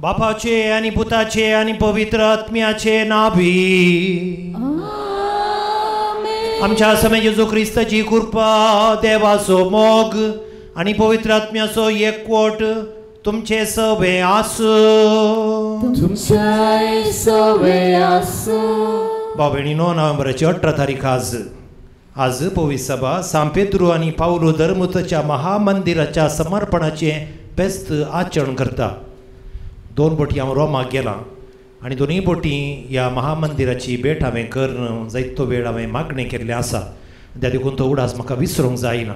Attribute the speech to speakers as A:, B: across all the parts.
A: बापाचे आणि पुताचे आणि पवित्र आत्म्याचे नाभी आमच्या समय जेजू ख्रिस्ताची कृपा देवाचो मोग आणि पवित्र आत्म्याचो एकवट तुमचे सवे आसो भाव भयणीनो नोव्हेंबराची 18 तारीख आज पवित्र सभा सांत पेद्रू आणि पावलो धर्मदूताच्या महामंदिराच्या समर्पणाचे बेस्त आचरण करता. 2 बोटी हांव रोमाक गेलां आनी दोनूय बोटी ह्या महामंदिराची भेट हांवें करून जायतो वेळ हांवें मागणें केल्लें आसा. त्या देखून तो उडास म्हाका विसरूंक जायना.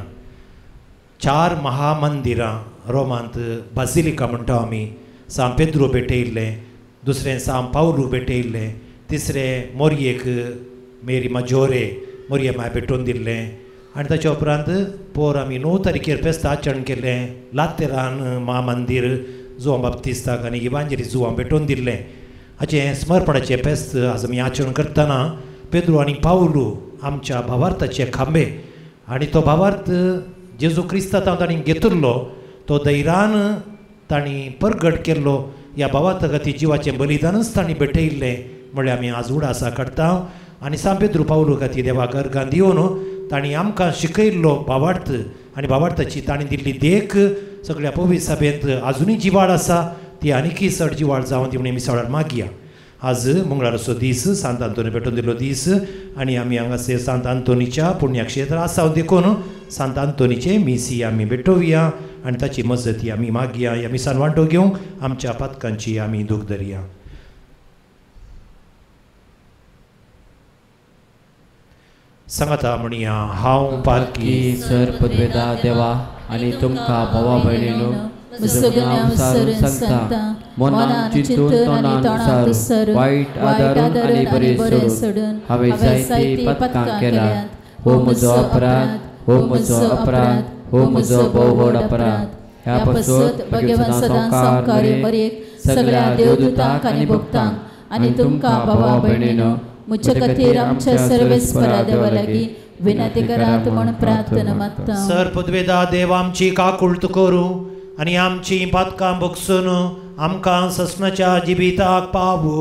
A: 4 महामंदिरां रोमांत बाजिलिका म्हणटा आमी. सांत पेद्रू भेटयल्लें, दुसरें सांत पावलू भेटयल्लें, तिसरें मोरयेक मेरी माजोरे मोरये माय भेटोवन दिल्लें आनी ताच्या उपरांत पोर आमी 9 तारखेर फेस्त आचरण केल्लें लातेरान महामंदिर जुआं बाप्तिस्ताक आनी इवांजेलिस्ट जुआं भेटोवन दिल्लें. हाचें स्मरपणाचें फेस्त आज आमी आचरण करतना पेद्रू आनी पावलू आमच्या भावार्थाचे खांबे आनी तो भावार्थ जेजू क्रिस्तांत तांणी घेतिल्लो तो धैर्यान तांणी परगट केल्लो. ह्या भावार्था खातीर जिवाचें बलिदानच तांणी भेटयल्लें म्हळ्यार आमी आज उडासा काडटा. आनी सांत पेद्रू पावलू खातीर देवाक अर्गां दिवन तांणी आमकां शिकयल्लो भावार्थ आनी भावार्थाची तांणी दिल्ली देख सगळ्या पवित्र सभेंत आजुनूय जिवाळ आसा. ती आनीकय चड जिवाळ जावन ती म्हणून मिसाळार मागया. आज मंगळाराचो दीस सांत आंतोनी भेटून दिल्लो दीस आनी आमी हांगासर सांत आंतोनीच्या पुण्यक्षेत्र आसा देखून सांत आंतोनीचे मिसी आमी भेटोवया आनी ताची मजती आमी मागया. ह्या मिसान वांटो घेवंक आमच्या पातकांची आमी दूख धरया. सांगाता म्हणया हांव पालकी
B: सर पदवेदार देवा आनी तुमकां भावा भयणीनो सांगता मनान चिंतून तोंडान विचारून वायट आदारून आनी बरें सोडून हांवें जायती पथकां केल्यात. हो म्हजो अपराध, हो म्हजो अपराध, हो म्हजो भोव व्हड अपराध. ह्या पासून भगवान सदां संवकारीक बरेक सगळ्या देवदूतांक आनी भक्तांक आनी तुमकां भावा भयणीनो मुझे खातीर आमच्या सर्वेस्परा देवा लागीं विनंती करात म्हण प्रार्थना मागता.
A: सर पदवेदार देव आमची काकुळट करूं आनी आमची पातकां बगसून आमकां ससनाच्या जिविताक पावो.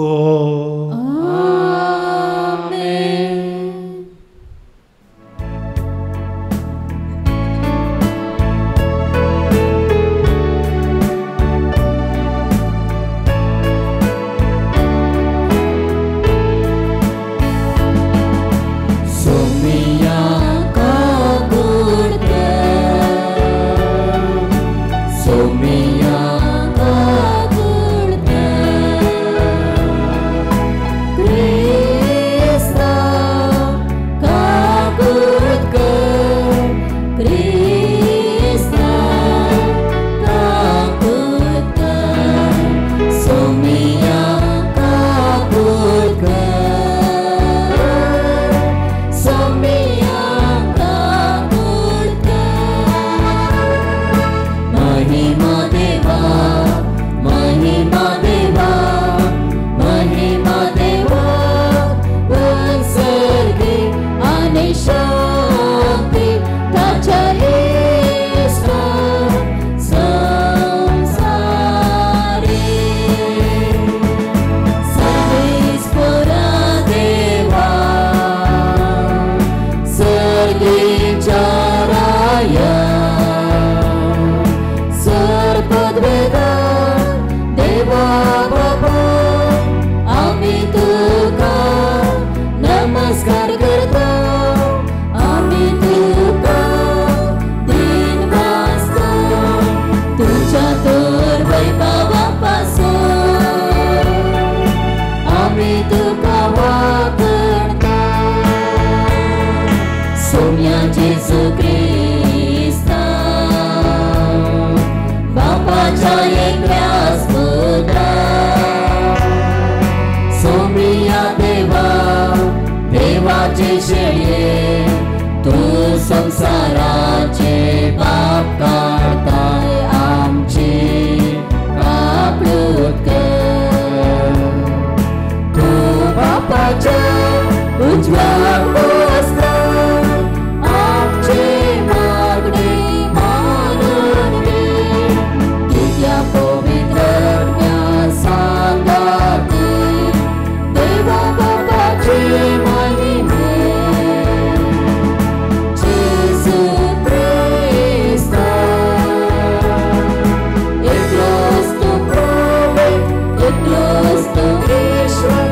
B: पाप काढताय आमची कापडूत कर. तू बापाच्या उज्ज्वल वस्त्र आमची मागणी मानून घे. तुझ्या पवित्र सांगाती देवा बापाची महिमे. जेसू ख्रिस्त एकलोच तू प्रभू, एकलोच तू ईश्वर,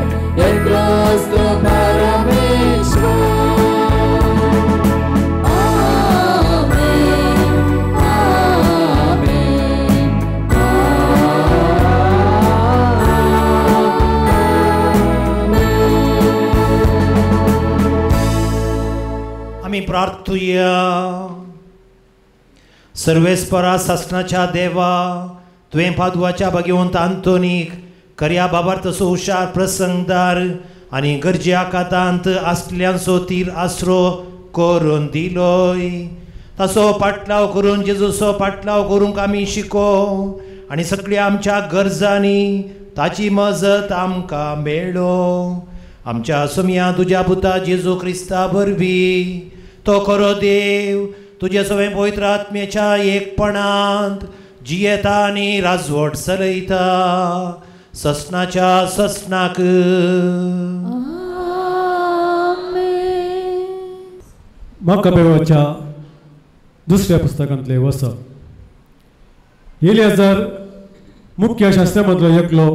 B: एकलोच तू परमेश्वर. आमेन, आमेन,
A: आम्ही प्रार्थूया. सर्वेस्परा शासनाच्या देवा, तुवें पादुवाच्या भगवंत आंतोनीक खऱ्या बाबार तसो हुशार प्रसंगदार आनी गरजे आकातांत आसल्यांचो तीर आसरो करून दिलोय. तसो पाटलाव करून जेजूचो पाटलाव करूंक आमी शिको आनी सगळ्या आमच्या गरजांनी ताची मजत आमकां मेळो. आमच्या सुमया तुज्या पुता जेजू क्रिस्ता वरवीं तो खरो देव तुजे सगळे पवित्र आत्म्याच्या एकपणांत जियेता आनी राजवट चलयता ससनाच्या ससनाक.
C: माकाबेवाच्या दुसऱ्या पुस्तकांतले वचप. एलियाजार मुख्य शास्त्रामधलो एकलो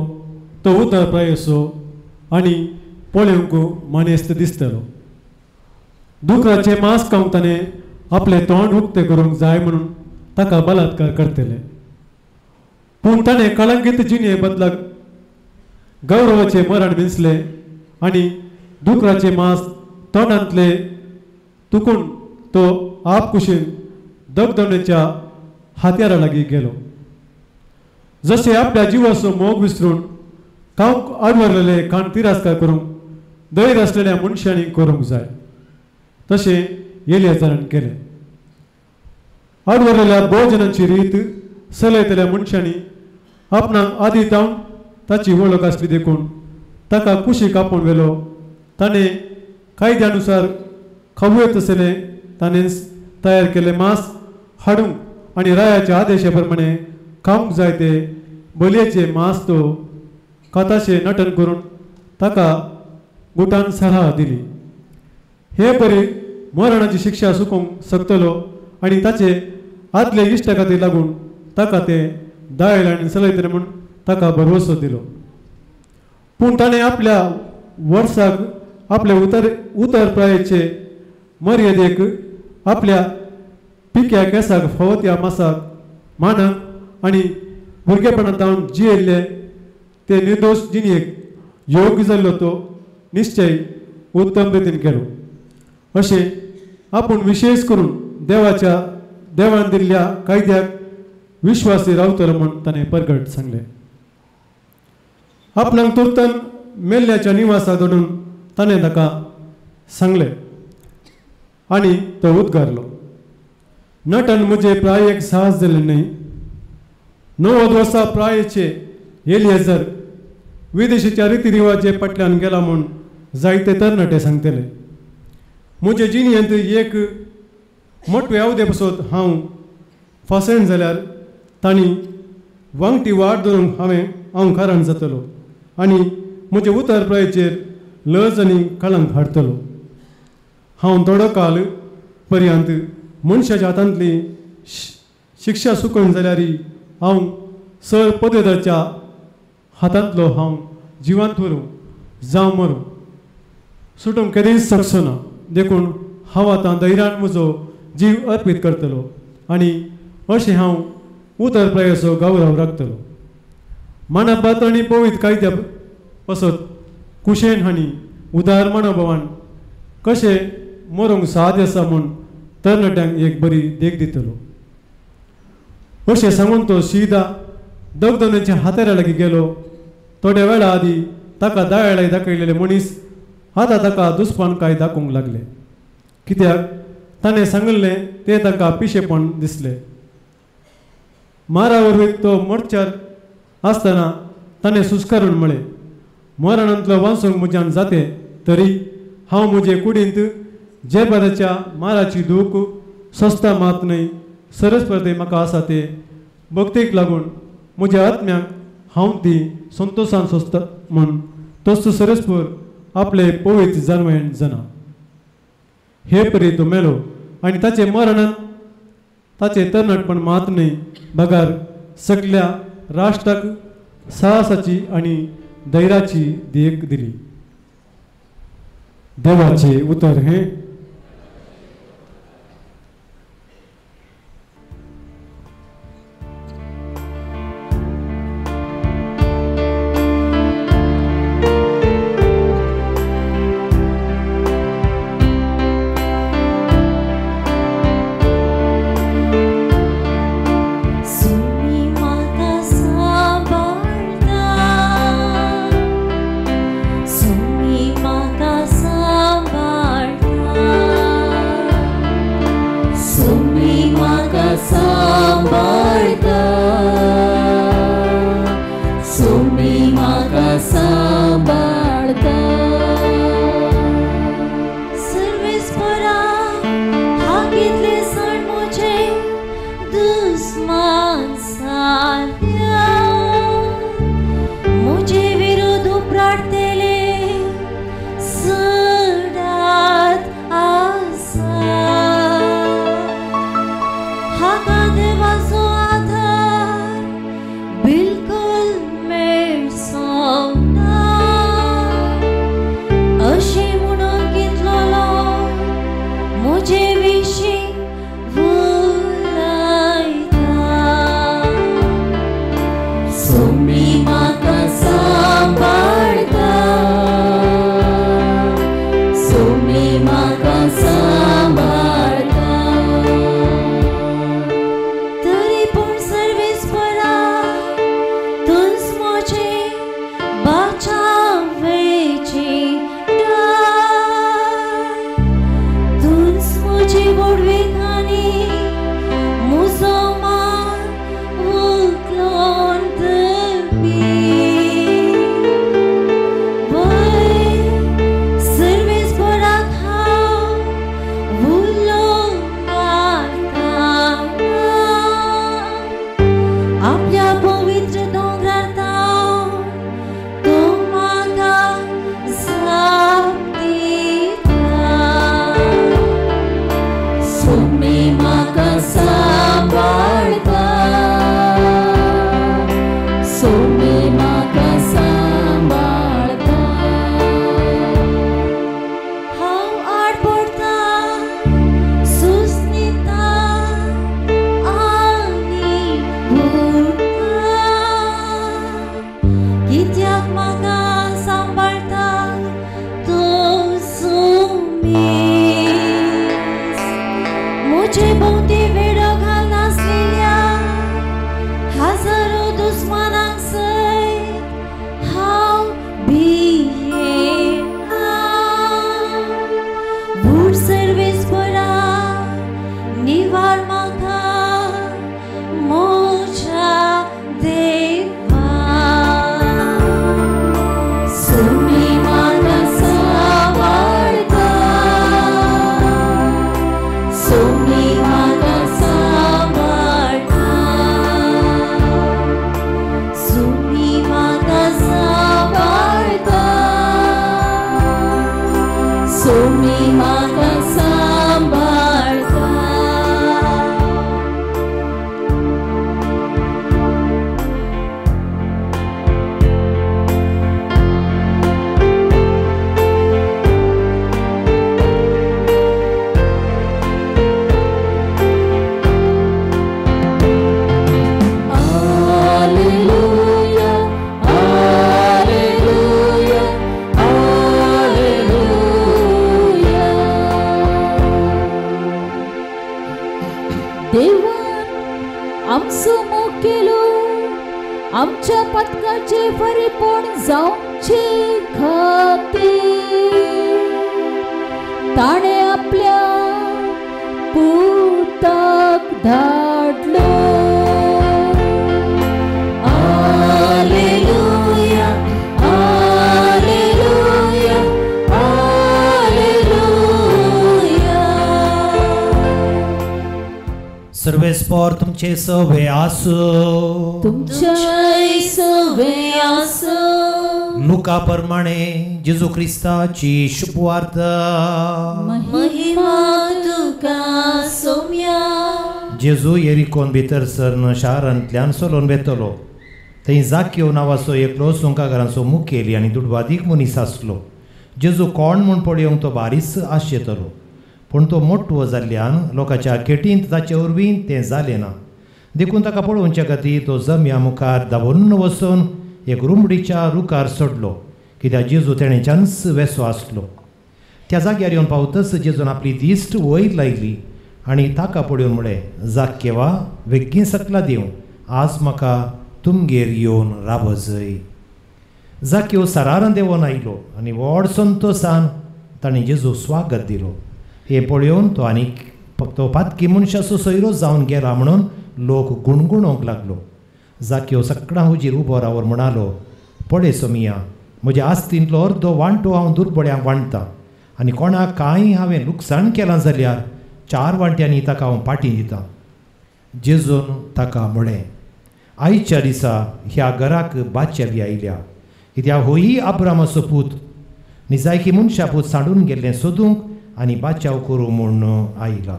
C: तो उतर प्रायसो आनी पळोवंक मनेस्त दिसतलो. दुकराचे मांस खावंक ताणें आपले तोंड उक्ते करूंक जाय म्हणून ताका बलात्कार करतले. पूण ताणें कळंगीत जिणे बदलाक गौरवाचे मरण दिसले आनी दुकराचे मांस तोंडांतले तुकून तो आप कुशीन दगदगेच्या हात्यारा लागीं गेलो. जशे आपल्या जिवाचो मोग विसरून खावंक आडवरलेले खाण तिरस्कार करूंक दैर आसलेल्या मनशांनी करूंक जाय तशें एलियाजारान केलें. आडवरलेल्या भोजनाची रीत चलयतल्या मनशांनी आपणाक आदी जावन ताची वळख आसली देखून ताका कुशीक आपोवन व्हेलो. ताणें कायद्यानुसार खावूं तसले ताणें तयार केले मांस हाडूंक आनी रायाच्या आदेशा प्रमाणे खावंक जाय ते बलयेचे मांस तो कथाशे नटन करून ताका गुटान सलाह दिली. हे बरी मरणाची शिक्षा चुकोवंक शकतलो आनी ताचे आदले इश्टा खातीर लागून ताका ते दायळ आनी चलयतले म्हूण ताका भरवसो दिलो. पूण ताणें आपल्या वर्साक आपल्या उतरप्रायेचे मर्यादेक आपल्या पिक्या केसाक फवत्या मासाक मानाक आनी भुरगेपणांत जियेल्ले ते निर्दोश जिणेक योग्य जाल्लो तो निश्चय उत्तम रितीन केलो. अशें आपूण विशेष करून देवान दिल्ल्या कायद्याक विश्वासी रावतलो म्हूण ताणें परगट सांगलें. आपणाक तुर्तान मेल्ल्याच्या निवासाक धरून ताणें ताका सांगलें आनी तो उद्गारलो. नटन म्हजे प्रायेक साहस जालें न्ही. 90 वर्सां प्रायेचे एलियाजार विदेशीच्या रितीरिवाजे फाटल्यान गेला म्हूण जायते तरणाटे सांगतले. म्हजे जिणेंत एक मोठे अवदे पसत हांव फसयण जाल्यार तांणी वांगटी वाट धरूंक हांव कारण जातलो आनी म्हजे उतरप्रायेचेर लज आनी कळंक हाडटलो. हांव थोडो काल पर्यंत मनशाच्या हातांतली शिक्षा सुकण जाल्यारय हांव सर पदवेदाराच्या हातांतलो हांव जिवांत व्हरूं जावं मरूं सुटूंक केदींच शकचो ना. देखून हांव आतां धैर्यान म्हजो जीव अर्पीत करतलो आनी अशें हांव उतरप्रायेचो गौरव राखतलो. मानवबात आनी पवित्र कायद्या पसत कुशेन आनी उदार मनोभावान कशें मरूंक साद्य आसा म्हूण तरणाट्यांक एक बरी देख दितलो. अशें सांगून तो सीदा दगदगेच्या हात्यारा लागीं गेलो. थोड्या वेळा आदीं ताका दायळाय दाखयलेले मनीस आतां ताका दुस्पानकाय दाखोवंक लागले. कित्याक ताणें सांगलें तें ताका पिशेपण दिसलें मारावरवीं तो मोर्चार आसतना ताणें सुस्कारून म्हळें, मरणांतलो वांसूंक म्हज्यान जाते तरी हांव म्हजे कुडींत जेबादाच्या माराची दूख सोंसता मात न्हय, सरस्वती म्हाका आसा ते भक्तीक लागून म्हज्या आत्म्याक हांव ती संतोशान सोंसता म्हूण तस सरस्पर आपले पवित्र जल्मायण जाणा. हे परी तो मेलो आनी ताचे मरणान ताचे तरणाटपण मात न्हय, बगार सगळ्या राष्ट्राक साहसाची आनी धैर्याची देख दिली. देवाचे उतर हे
D: धाडलो
A: तुमचे सवे आसो
D: तुमचे सवे आसो
A: लुका प्रमाणे जेजू ख्रिस्ताची शुभवार्त
D: महिमा तुका सोम्या
A: जेजू येरिकोन भितर सरन शारांतल्यान सोलोन वेतलो थंय जाक्यो नांवाचो एकलो सुंकाकारांचो मुखेली आनी दुडवादीक मनीस आसलो जेजू कोण म्हूण पळोवंक तो बारीच आशेतलो पूण तो मोठो जाल्ल्यान लोकांच्या केटींत ताचे वरवीं तें जालें ना देखून ताका पळोवचे खातीर तो जम्या मुखार धांवून वचून एक रुमडीच्या रुखार सोडलो कित्याक जेजू तेणेच्यानच वेसो आसलो त्या जाग्यार येवन पावतच जेजून आपली दिश्ट वयर लायली आनी ताका पळोवन म्हळें जाक्केवा वेग्गीन सकला देव आज म्हाका तुमगेर येवन राबजय जाक्यो सरारान देंवोन आयलो आनी व्हड संतोशान ताणें जेजूक स्वागत दिलो हें पळोवन तो आनीक तो पातकी मनशाचो सोयरो जावन गेला म्हणून लोक गुणगुणोवंक लागलो जाक्यो सकाळां हुजीर उबो रावर म्हणालो पळय सोमिया म्हज्या आस्तींतलो अर्दो वांटो हांव दुर्बळ्यांक वांटतां आनी कोणाक कांय हांवें लुकसाण केलां जाल्यार 4 वांट्यांनी ताका हांव पाटी दितां जेजून ताका म्हळें आयच्या दिसा ह्या घराक बाच्या बी आयल्या कित्याक होई अब्रामाचो पूत निजायकी मनशा पूत सांडून गेल्लें सोदूंक आनी बाचाव करूं म्हूण आयला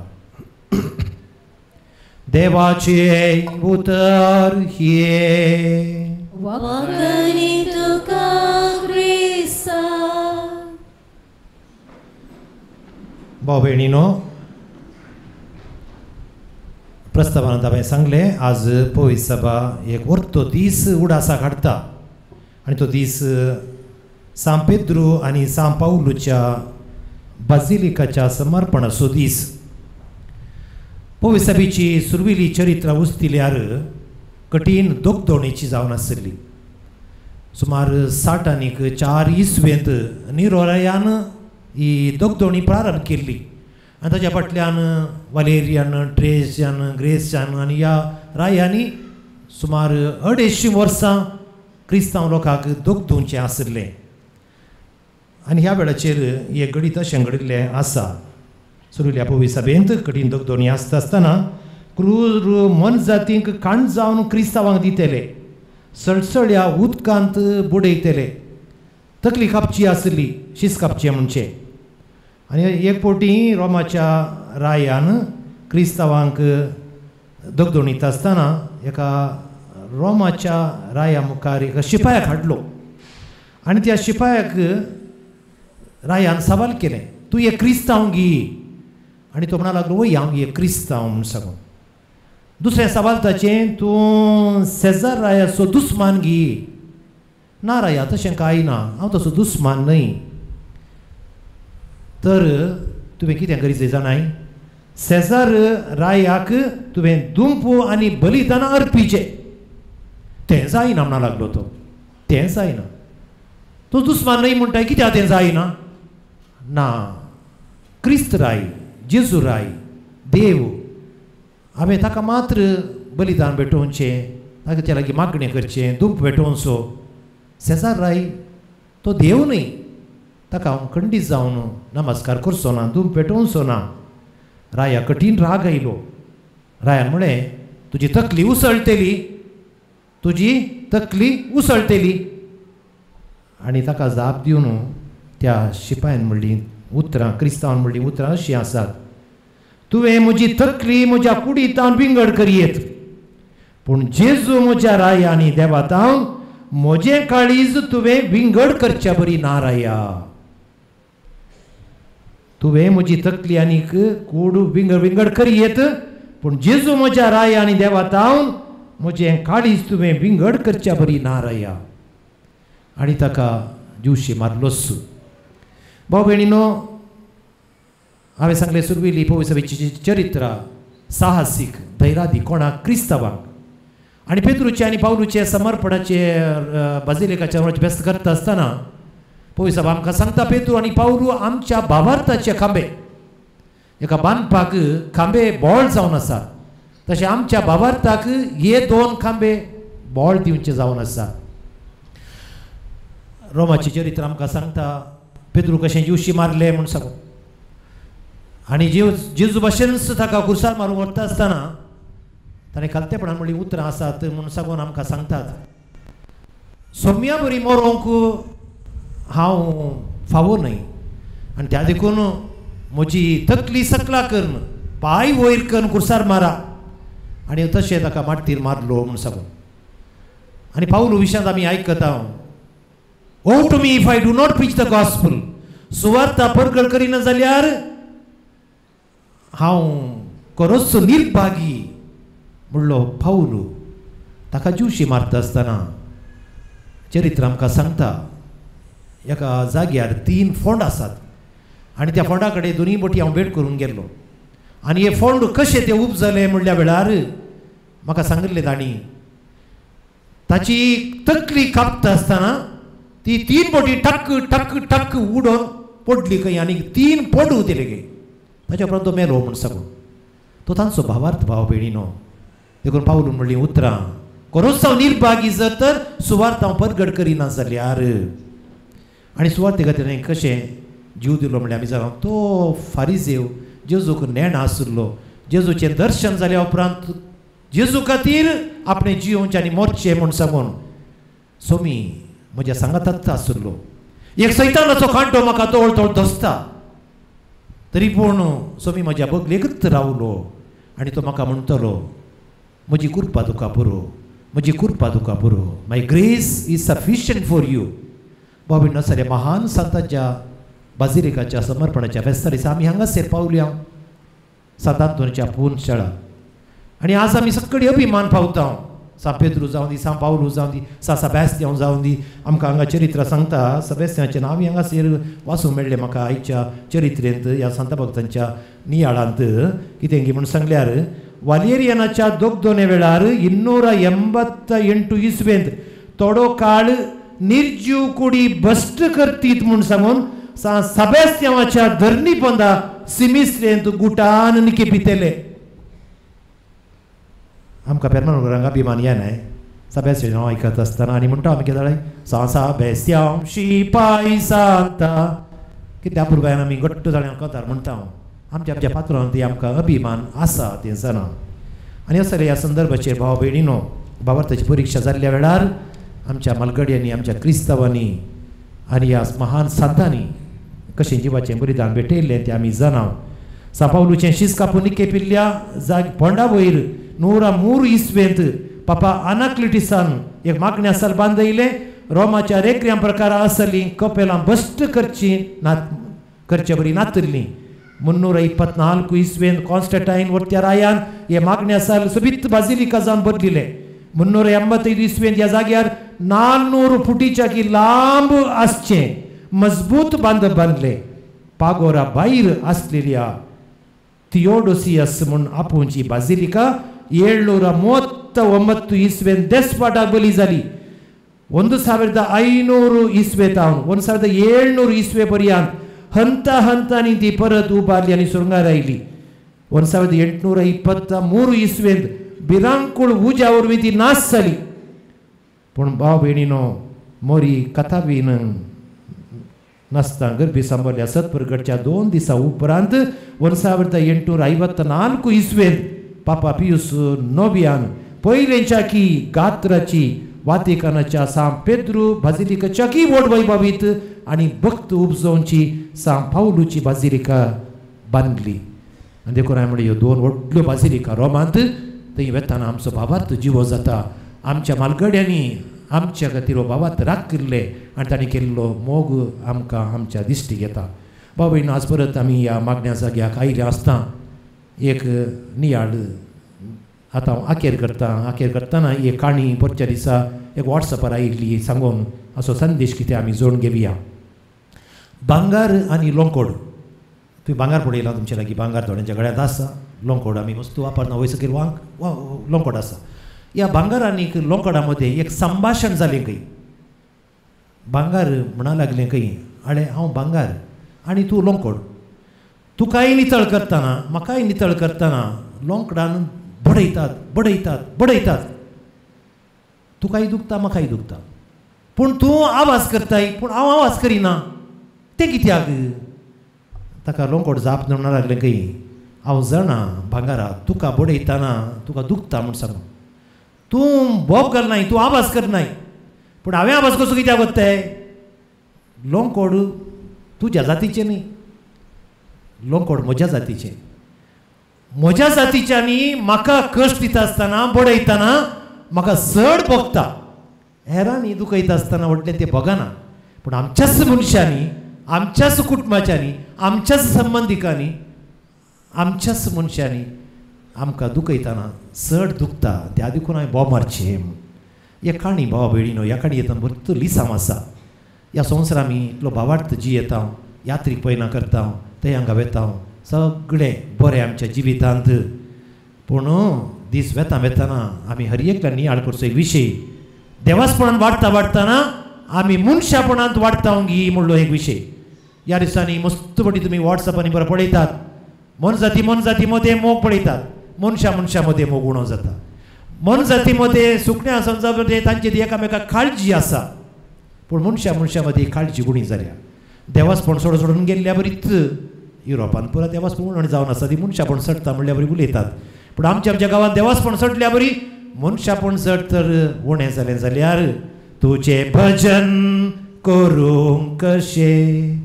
A: देवाचे उतर हे
D: वखरी तुका ख्रिस्ता
A: भाव भयणीनो प्रस्तावांत हांवें सांगलें आज पवित्र सभा एक व्हरतो दीस उडासा काडटा आनी तो दीस सान पेद्रू आनी सान पावलूच्या बाजिलिकाच्या समर्पणाचो दीस पवित्र सभेची सुरविली चरित्रां उस्तिल्यार कठीण दोगदोणेची जावन आसली सुमार 60 आनीक 4 इसवेंत निरोरायान ही दोगदोणी प्रारंभ केल्ली आनी ताच्या फाटल्यान वालेरियान ट्रेजान ग्रेसान आनी ह्या रायांनी सुमार 250 वर्सां क्रिस्तांव लोकांक दोगदोवचें आसलें आनी ह्या वेळाचेर हे गणित अशें घडिल्लें आसा सुरविल्ल्या पवित्र सभेंत कठीण दोगदोणी आसता आसतना क्रूर मन जातींक काण जावन क्रिस्तांवांक दितले सळसळ्या उदकांत बुडयतले तकली कापची आसली शीस कापचें म्हणचें आनी एक फावटी रोमाच्या रायान क्रिस्तांवांक दोगदोणीत आसतना एका रोमाच्या राया मुखार एका शिपायाक हाडलो आनी त्या शिपायाक रायान सवाल केलें तूं एक क्रिस्तांव गी आनी तो म्हणा लागलो वय हांव एक क्रिस्तांव म्हूण सांगून दुसरें सवाल ताचें तूं सेजार रायाचो दुस्मान गी ना राया तशें कांय ना हांव तसो दुस्मान न्हय तर तुवें कितें गरजेचें जाणाय सेजार रायाक तुवें दुंपू आनी बलिदान अर्पिचें तें जायना म्हणा लागलो तो तें जायना तो दुस्मान न्हय म्हणटाय कित्याक तें जायना ना क्रिस्त राय जेजू राय देव हांवें ताका मात्र बलिदान भेटोवचें ताच्या लागीं मागणें करचें दूप भेटोवचो सेजार राय तो देव न्हय ताका हांव खंडीत जावन नमस्कार करचो ना दूप भेटोवचो ना राया कठीण राग आयलो रायान म्हळें तुजी तकली उसळटली तुजी तकली उसळटली आनी ताका जाप दिवन त्या शिपायान म्हणली उतरां क्रिस्तांवान म्हणली उतरां अशीं आसात तुवें म्हजी तकली म्हज्या कुडींतावन विंगड करियेत पूण जेजू म्हज्या राया आनी देवातावन म्हजें काळीज तुवें विंगड करच्या बरी ना राया तुवें म्हजी तकली आनीक कूड विंगड करियेत पूण जेजू म्हज्या राया आनी देवातावन म्हजें काळीज तुवें विंगड करच्या बरी ना राया आनी ताका दिवशी मारलोस भाव भयणीनो हांवें सांगलें सुरविल्ली पवित्र सभेची चरित्रां साहसीक धैर्यादी कोणाक क्रिस्तांवांक आनी पेद्रूचे आनी पावलूचे समर्पणाचे बाजिलिकाच्या व्यस्त करता आसतना पवित्र सभा आमकां सांगता पेद्रू आनी पावलू आमच्या भावार्थाचे खांबे एका बांदपाक खांबे बोळ जावन आसा तशें आमच्या भावार्थाक हे 2 खांबे बोळ दिवचे जावन आसा रोमाची चरित्र आमकां सांगता पेद्रू कशें जिवशी मारले म्हूण सांगून आनी जेजू भशेनच ताका कुर्सार मारूंक व्हरता आसतना ताणें खालतेपणान म्हणली उतरां आसात म्हूण सांगून आमकां सांगतात. सोम्या बरी मरोंक हांव फावो न्हय आनी त्या देखून म्हजी तकली सकला करून पांय वयर करून कुर्सार मारा आनी तशें ताका माटतीर मारलो म्हूण सांगून. आनी पावलू विशयांत आमी आयकता woe to me if I do not preach the gospel सुवार्ता परगळ करिना जाल्यार हांव खरोच निर्भागी म्हणलो पावलू. ताका जीवशी मारता आसतना चरित्र आमकां सांगता एका जाग्यार 3 फोंड आसात आनी त्या फोंडा कडेन दोनूय बोटी हांव भेट करून गेल्लो आनी हे फोंड कशे ते उब जाले म्हणल्या वेळार म्हाका सांगिल्लें तांणी ताची तकली कापता आसतना ती 3 बोटी टक टक टक उडोवन पडली खंय आनी 3 पोड दिले गे. ताच्या उपरांत तो मेलो म्हूण सांगून. तो तांचो भावार्थ भाव भयणीनो. देखून पावलून म्हणली उतरां खरोच हांव निर्भागी जर तर सुवार्थ हांव परगड करिना जाल्यार. आनी सुवार्ते खातीर हांवें कशें जीव दिलो म्हणल्यार आमी जाणा तो फारिजेव जेजूक नेण आशिल्लो. जेजूचें दर्शन जाल्या उपरांत जेजू खातीर आपणें जिवोवचें आनी मोरचें म्हूण सांगून सोमी म्हज्या सांगातांत आशिल्लो. एक सैतानाचो कांटो म्हाका तोळ तोळ दसता तरी पूण सोमी म्हज्या बगलेकच रावलो आनी तो म्हाका म्हणटलो म्हजी कृपा तुका पुरो, म्हजी कृपा तुका पुरो. My grace is sufficient for you. बाबी नसले महान संतांच्या बाजिलिकाच्या समर्पणाच्या फेस्ता दिसा आमी हांगासर पावल्या सांतांतोरच्या पूर्ण शाळा आनी आज आमी सगळी अभिमान पावता. सान पेद्रू जावं दी, सान पावलू जावं दी, सान सेबॅस्तियान जावं दी. आमकां हांगा चरित्र सांगता सेबॅस्तियाचें नांव हांगासर वाचूंक मेळ्ळें म्हाका आयच्या चरित्रेंत ह्या संत भक्तांच्या नियाळांत. कितें म्हूण सांगल्यार वालेरियनाच्या दोगदोने वेळार 288 इस्वेंत थोडो काळ निर्जीव कुडी भश्ट करतीत म्हूण सांगून सेबॅस्तियानाच्या धरणी पंदा सिमिस्रेंत गुटान निकेपितेले. आमकां पेरमानूरांक अभिमान येनाय सेबॅस्तियान हांव आयकत आसतना आनी म्हणटा आमी कितें सा सेबॅस्तियान शिपाई सांता कित्या पुरबायन आमी घट्ट जाल्यार कथार म्हणटा हांव. आमच्या पात्रांत ती आमकां अभिमान आसा तें जाणा. आनी असले ह्या संदर्भाचेर भाव भयणीनो भावार्थाची परीक्षा जाल्ल्या वेळार आमच्या मालगड्यांनी आमच्या क्रिस्तांवांनी आनी ह्या महान संतांनी कशें जिवाचें बलिदान भेटयल्लें तें आमी जाणा. सा पावलूचें शीस कापून निकेपिल्ल्या पोंडा वयर 103 इस्वेंत पापा अनाक्लिटिसान एक मागण्या साल बांदयलें. रोमाच्या रेखऱ्यां प्रकार आसलीं कपेलां भश्ट करचे बरी नातरलीं. 324 इस्वेंत कॉन्स्टंटायन वर्त्यारायान हे मागण्या साल सोबीत बाजिलिका जावन बदलिले. 385 इस्वेंत ह्या जाग्यार 400 फुटीच्या की लांब आसचें मजबूत बांदप बांदले. पागोरा भायर आसलेल्या थियोडोसियस म्हूण आपुंची बाजिलिका 739 इस्वेंत देस्पाटाक बली जाली. 1500 इस्वेतावन 1700 इस्वे पर्यंत हंता हंतांनी ती परत उबारली आनी सुरंगार आयली. 1823 इस्वेंत बिरांकूळ उज्या वरवीं ती नाश जाली. पूण भाव भयणीनो मोरी कथाबीन नासता गर्भी सांबाळल्या सतप्रगटच्या 2 दिसां उपरांत 1854 इस्वेंत पापा पियूस नोव्यान पयलेच्या की गात्राची वातिकानाच्या सान पेद्रू बाजिलिकाच्या की व्हड वैभवीत आनी भक्त उपजोवची सान पावलूची बाजिलिका बांदली. आनी देखून हांवें म्हणलें ह्यो 2 व्हडल्यो बाजिलिका रोमांत थंय वेताना आमचो भावार्थ जिवो जाता. आमच्या मालगड्यांनी आमच्या खातीर हो भावार्थ राखले आनी तांणी केल्लो मोग आमकां आमच्या दिश्टी येता. बाबा आज परत आमी ह्या मागण्या जाग्याक आयले आसता एक नियाळ आतां हांव आखेर करतना एक काणी परच्या दिसा एक वॉट्सॅपार आयिल्ली सांगून असो संदेश कितें आमी जोडून घेवया. भांगार आनी लोंकोड. तुवें भांगार पळयला तुमचे लागीं भांगार थोड्यांच्या गळ्यांत आसा. लोंकोड आमी वस्तू वापरना वयर सकयल लोंकोड आसा. ह्या भांगार आनी लोंकोडा मदें एक संभाशण जालें खंय. भांगार म्हणा लागलें खंय आळे हांव भांगार आनी तूं लोंकोड. तुकाय नितळ करतना म्हाकाय नितळ करतना लोंकडान बडयतात. तुकाय दुखता म्हाकाय दुखता. पूण तूं आवाज करताय पूण हांव आवाज करिना तें कित्याक. ताका लोंकोड जाप म्हणून लागलें खंय हांव जाणा भांगारा तुका बडयतना तुका दुखता म्हूण सांगू. तूं बोब करनाय, तूं आवाज करनाय, पूण हांवें आवाज कसो कित्याक कोत्ताय? लोंकोड तुज्या जातीचें न्ही, लोंकोड म्हज्या जातीचें. म्हज्या जातीच्यांनी म्हाका कश्ट दिता आसतना बडयतना म्हाका चड भोगता. हेरांनी दुखयता आसतना व्हडलें तें भोगना, पूण आमच्याच मनशांनी, आमच्याच कुटुंबाच्यांनी, आमच्याच संबंदिकांनी, आमच्याच मनशांनी आमकां दुखयतना चड दुखता. त्या देखून हांवें बोब मारचें. हे काणी भावा भयणीनो, ह्या काणी येतना भरपूर लिसांव आसा. ह्या संवसारांत आमी इतलो भावार्थ जियेता, यात्रीक पयना करता, थंय हांगा वेता, सगळें बरें आमच्या जिवितांत. पूण दीस वेता वेताना आमी हर एकल्यान नियाळ करचो एक विशय. देवासपणान वाडटा वाडटाना आमी मनशापणांत वाडटा गी म्हणलो एक विशय. ह्या दिसांनी मस्त बटी तुमी वॉट्सॅपांनी बरें पळयतात, मन जाती मदें मोग पळयतात, मनशा मदें मोग उणो जाता. मन जाती मदें सुकण्या समजा मदें तांची एकामेकाक काळजी आसा, पूण मनशा मदें काळजी उणी जाल्या. देवासपण सोडून गेल्ल्या बरीच युरोपान पुरा देवासपण जावन आसा, ती मनशापण सडटा म्हणल्या बरी उलयतात. पूण आमच्या गांवांत देवासपण सडल्या बरी, मनशापण जर तर उणें जालें जाल्यार तुजें भजन करूंक कशें,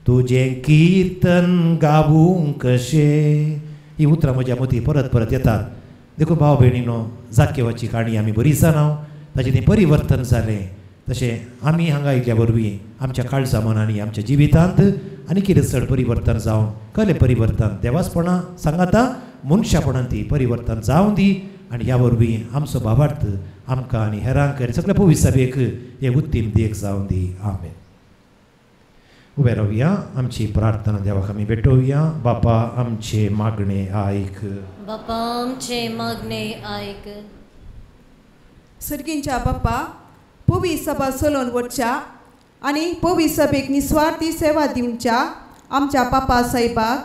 A: तुजें किर्तन गावूंक कशें. ही उतरां म्हज्या मदीं परत परत येतात. देखून भाव भयणीनो, जाकेवाची काणी आमी बरी जाणाव, ताचें तें परिवर्तन जालें. तशें आमी हांगा आयिल्ल्या वरवीं आमच्या काळजा मनांनी आमच्या जिवितांत आनी कितें चड परिवर्तन जावन कसलें परिवर्तन देवासपणां सांगाता, मनशापणांत ती परिवर्तन जावं दी. आनी ह्या वरवीं आमचो भावार्थ आमकां आनी हेरांक सगळ्या पवित्र सभेक हे उत्तीम देख जावं दी. आमेन. उबे रावया, आमची प्रार्थना देवाक आमी भेटोवया. बापा आमचे मागणे आयक.
D: बापा आमचे मागणे आयक.
E: सर्गींच्या बाप्पा, पवित्र सभा चलोवन वचच्या आनी पवित्र सभेक निस्वार्थी सेवा दिवच्या आमच्या पापा साहेबाक,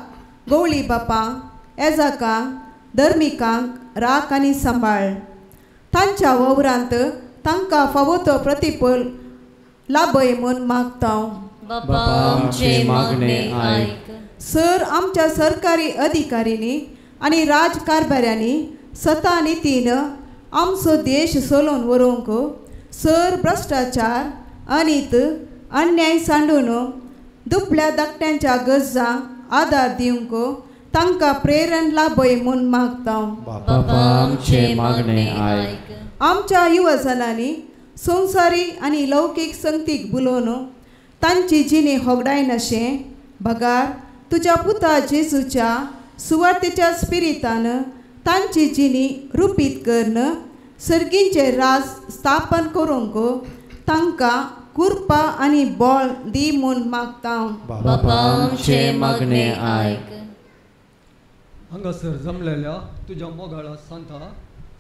E: गवळी बापांक, येजाकांक, धर्मिकांक राख आनी सांबाळ. तांच्या वावरांत तांकां फावो तो प्रतिफल लाभय म्हूण मागता.
D: बापा आमचे मागणे आयक.
E: सर आमच्या सरकारी अधिकाऱ्यांनी आनी राजकारभाऱ्यांनी सता नितीन आमचो देश चलोवन व्हरूंक सर भ्रश्टाचार अनित अन्याय सांडून दुबळ्या धाकट्यांच्या गरजांक आदार दिवंक तांकां प्रेरण लाभय म्हूण मागता.
D: बापा आमचे मागणे आयक.
E: आमच्या युवजनांनी संवसारी आनी लौकीक संगतीक बुलोवन तांची जिणी होगडाय नशें भगार तुज्या पुता जेजूच्या सुवातेच्या स्पिरितान तांची जिणी रुपीत करन सर्गींचे राज स्थापन करूंक तांकां कृपा आनी बळ दी म्हूण मागता.
D: बापा आमचे मागणे आयक.
F: हांगासर जमलेल्या तुज्या मोगाळा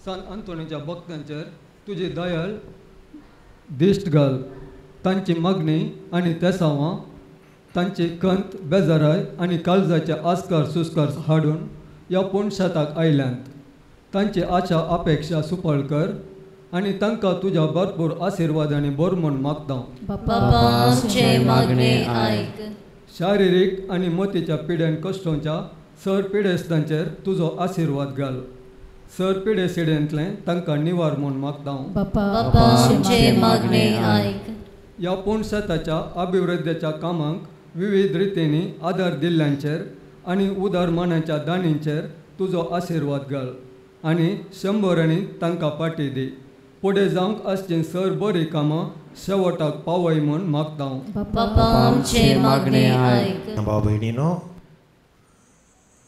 F: सान अंतोणीच्या भक्तांचेर तुजी दयाळ दिश्ट घाल. तांची मागणी आनी तेसावां, तांची खंत बेजाराय आनी काळजाचे आस्कार सुस्कार हाडून ह्या पुणशाताक आयल्यांत तांची आशा अपेक्षा सुपळ कर आनी तांकां तुज्या भरपूर आशिर्वादांनी बोर म्हूण मागता.
D: बापा आमचे मागणे आयक.
F: शारिरीक आनी मोतीच्या पिड्यान कश्टांच्या सर पिडेस्तांचेर तुजो आशिर्वाद घाल. सर पिडे सिडेंतलें तांकां निवार म्हूण मागता.
D: बापा आमचे मागणे आयक.
F: ह्या पुणशाताच्या अभिवृद्धीच्या कामांक विविध रितींनी आदार दिल्ल्यांचेर आनी उदार मनाच्या दानींचेर तुजो आशिर्वाद घाल आनी 100 तांकां पाटी दी. फुडें जावंक आसचीं सर बरीं कामां शेवटाक पावय म्हूण मागता.
D: बापा आमचे मागणे आयक.
A: भाव भयणीनो,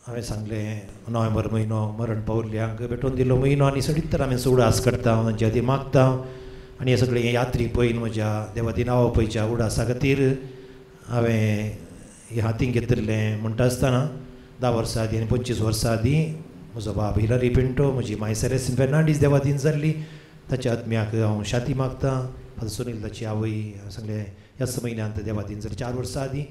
A: हांवें सांगलें नोव्हेंबर म्हयनो मरण पावल्ल्यांक भेटोवन दिल्लो म्हयनो आनी सडीत तर हांवें उडास करता, तांच्या खातीर मागता. आनी हे सगळें यात्री पळयन म्हज्या देवादी नांवा पळयच्या उडासा खातीर हांवें हें हातींक घेतिल्लें म्हणटा आसतना 10 वर्सां आदीं आनी 25 वर्सां आदीं म्हजो बाब हिलारी पिंटो, म्हजी माय सेलेस्टीन फेर्नांडीस देवादीन जाल्ली, ताच्या आत्म्याक हांव शांती मागता. फादर सुनील ताची आवय सांगलें ह्याच म्हयन्यांत देवादीन जाली 4 वर्सां आदीं.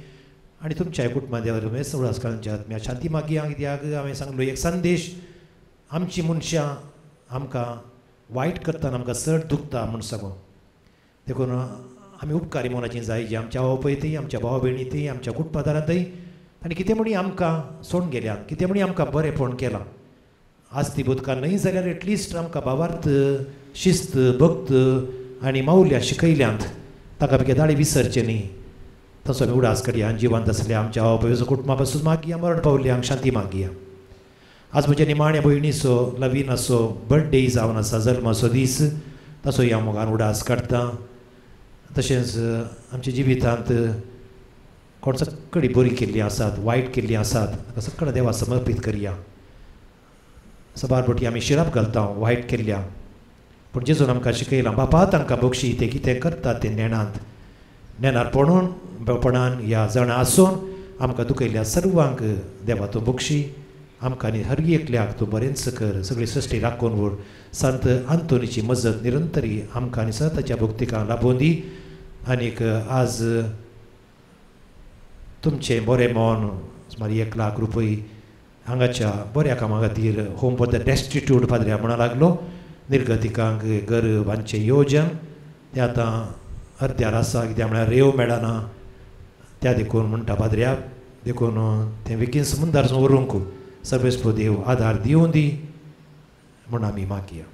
A: आनी तुमच्या कुटुंबां देवा रमेश उडासकारांच्या आत्म्याक शांती मागया. कित्याक हांवें सांगलो एक संदेश, आमची मनशां आमकां वायट करतना आमकां चड दुखता म्हूण सांगून. देखून आमी उपकारी मोनाची जाय जी आमच्या आवय पळय ती, आमच्या भावा भयणी ती, आमच्या कुटुंबादारांतय आनी कितें म्हणी आमकां सोडून गेल्यात, कितें म्हणी आमकां बरेंपण केलां. आस्ती बुदकां न्हय जाल्यार एटलिस्ट आमकां भावार्थ, शिस्त, भक्त आनी मौल्यां शिकयल्यांत. ताका बेगीन विसरचें न्ही. तसो आमी उडास काडया. जिवंत आसल्या आमच्या आवय कुटुंबा पासून मागया, मरण पावल्यांक शांती मागया. आज म्हज्या निमाण्या भयणीचो लविनाचो बर्थडे जावन आसा, जल्माचो दीस. तसोय हांव मोगान उडास काडटां. तशेंच आमच्या जिवितांत कोण सगळीं बरी केल्लीं आसात, वायट केल्लीं आसात, ताका सगळें देवा समर्पीत करया. सबारबटी आमी शिराप घालता वायट केल्ल्या, पूण जेजून आमकां शिकयलां बापा तांकां बक्षी ते कितें करतात तें नेणांत. नेणारपणान ह्या जाणा आसून आमकां दुखयल्ल्या सर्वांक देवा तूं बक्षी. आमकां आनी हर एकल्याक तूं बरेंच कर. सगळी सृश्टी राखून उर. संत आंतोनीची मजत निरंतरी आमकां आनी सताच्या भक्तिकां लाभून दी. आनीक आज तुमचें बरें मोन सुमार 1 लाख रुपया हांगाच्या बऱ्या कामा खातीर होम फॉर द डेस्टिट्यूट पाद्र्या म्हणून लागलो. निर्गतिकांक घर बांदचें येवजन तें आतां अर्द्यार आसा, कित्याक म्हळ्यार रेव मेळना. त्या देखून म्हणटा पाद्र्याक देखून तें बेगीन समुदारसून व्हरूंक सर्वेस्पो देव आदार दिवं दी म्हूण आमी मागया.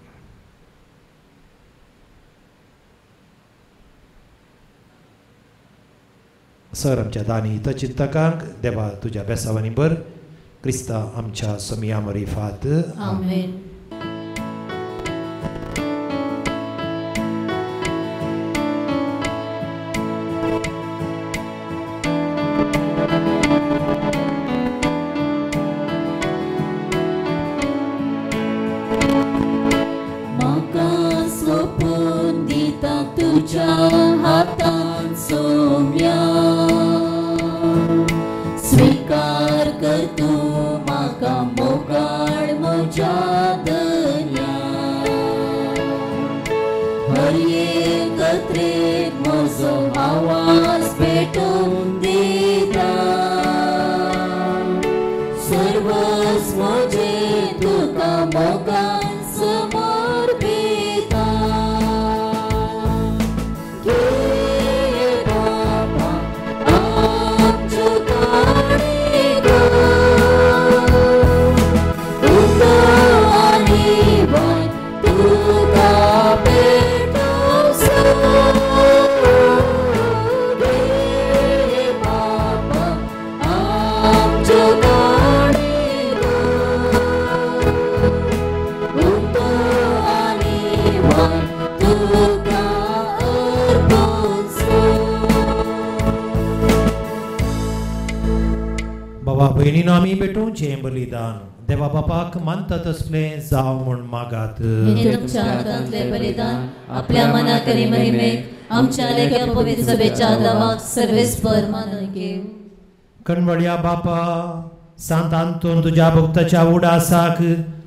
A: सर आमच्या दानी हितचिंतकांक देवा तुज्या बेसावांनी बर. क्रिस्ता आमच्या समिया मरिफात.
D: आमेन.
G: म्हाका सोपून दिता तुज्या हातान सोम्या. स्वीकार कर तूं म्हाका मोगाळ म्हज्या दर्या. हर एक गत्रेक म्हजो आवाज पेटोवन दिता. सर्वच म्हजें तुका मोगान समर्पिता. घे बाबा आमच्यो काणी गो. उतो आनी वाय तुका पेटोवसो. घे बाबा आमच्यो काणी गो. उतो आनी वाय तुका अर्पोवसो.
A: बाबा भयणीनो आमी पेटोवचें बलिदान देवा बापाक मानता तसलें जावं म्हूण मागात.
D: हे तुमच्या हातांतलें बलिदान आपल्या मनाक आनी महिमेक आमच्या लेख्या पवित्र सभेच्या आदाराक सर्वेस्पर मानून घेव.
A: कणवड्या बापा सांत आंतोन तुज्या भक्ताच्या उडासाक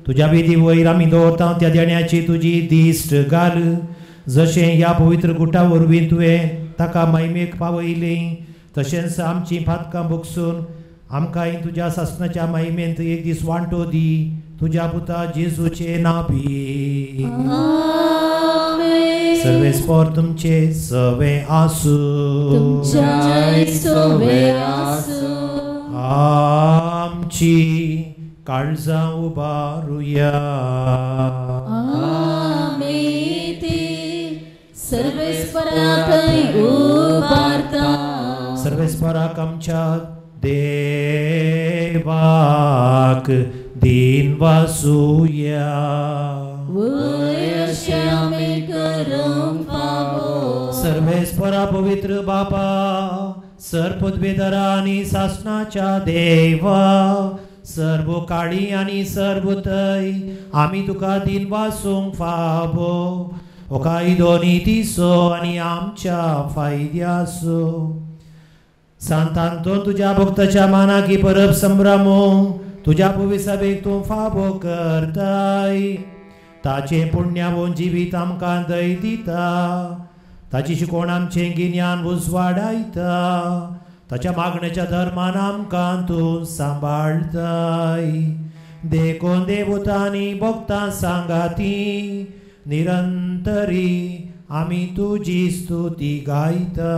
A: तुज्या विधी वयर आमी दवरता त्या देण्याची तुजी दिश्ट घाल. जशें ह्या पवित्र गुटा वरवीं तुवें ताका महिमेक पावयलें, तशेंच आमची फातकां भोगसून आमकांय तुज्या सासणाच्या महिमेंत एक दीस वांटो दी. तुज्या पुता जेजूचे नांवी. सर्वेस्पर तुमचे सवे आसूं.
G: तुमच्या सोवे आसूं.
A: आमची काळजां उबारुया.
G: आमी ती सर्वेस्पराकय उबारता.
A: सर्वेस्पराक आमच्या देवाक दिन वासुया.
G: वयशें आमी करूंक फावो.
A: सर्वेस्परा पवित्र बापा सर्वपदवेदरा आनी सासणाच्या देवा सर्व काळी आनी सर्व तय आमी तुका दिन वासूंक फावो. ओकाय दोनी दिसो आनी आमच्या फायद्यासो. सांत आंतोन तुज्या भक्ताच्या मानाकी परब संभ्रमो तुज्या पवित्र सभेक तूं फावो करताय. ताचे पुण्यावून जिवीत आमकां दय दिता. ताची शिकोवण आमचें गिन्यान उजवाडायता. ताच्या मागणेच्या धर्मान आमकां तूं सांबाळताय. देखून देवतांनी भक्तां सांगाती निरंतरी आमी तुजी स्तुती गायता.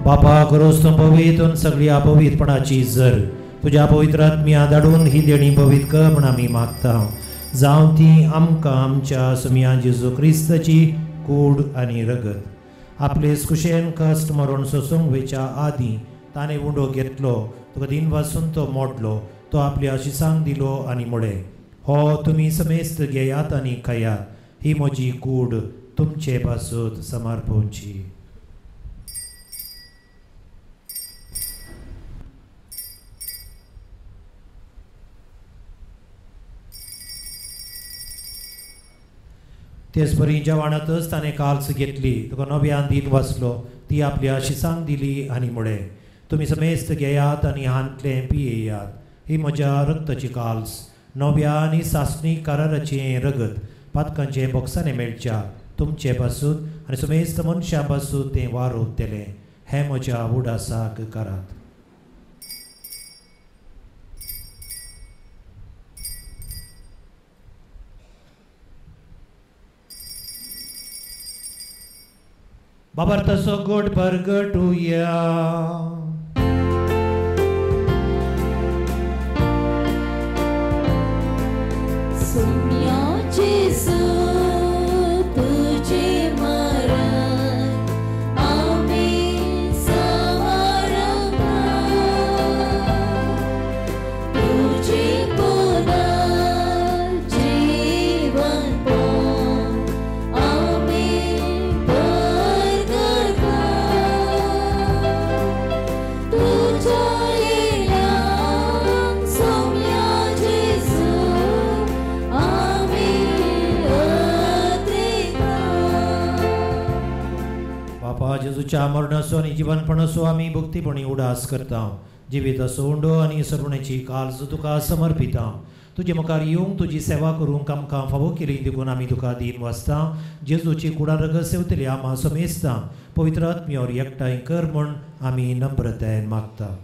A: बापा करोस तूं पवित्र सगळी अपवित्रपणाची झर तुझ्या पवित्र आत्म्या धाडून ही देणी पवित्र कर म्हण आमी मागता जावं ती आमकां आमच्या सुम्या जेजू क्रिस्ताची कूड आनी रगत आपले कुशेन कश्ट मरून सोसूंक वेच्या आदीं ताणें उंडो घेतलो तुका दिन वाचून तो मोडलो तो आपल्या आशिसांक दिलो आनी म्हळे हो तुमी समेस्त घेयात आनी खायात ही म्हजी कूड तुमचे पासून समर्पणची. तेच परी जेवणातच ताणें काल्स घेतली तुका नव्यान दिन वाचलो ती आपल्या शिसांक दिली आनी म्हळे तुमी समेस्त घेयात आनी हांतले पियेयात ही म्हज्या रक्ताची काल्स नव्या आनी सासणी कराराचें रगत पातकांचे बॉक्सांनी मेळच्या तुमचे पासून आनी समेस्त मनशां पासून तें वारोवतलें हें म्हज्या उडासाक करात. बाबा तसो गोड परगटुया जेजूच्या मरणाचो आनी जिवनपणाचो आमी भक्तीपणी उडास करता जिवीत असो उंडो आनी सरुणेची काल्स तुका समर्पिता तुजे मुखार येवंक तुजी सेवा करूंक आमकां फावो केली देखून आमी तुका दिन वाचता जेजूची कुडा रगत सेवतली आमा समेस्ता पवित्र आत्म्यावर एकठांय कर म्हूण आमी नम्रतायेन मागता.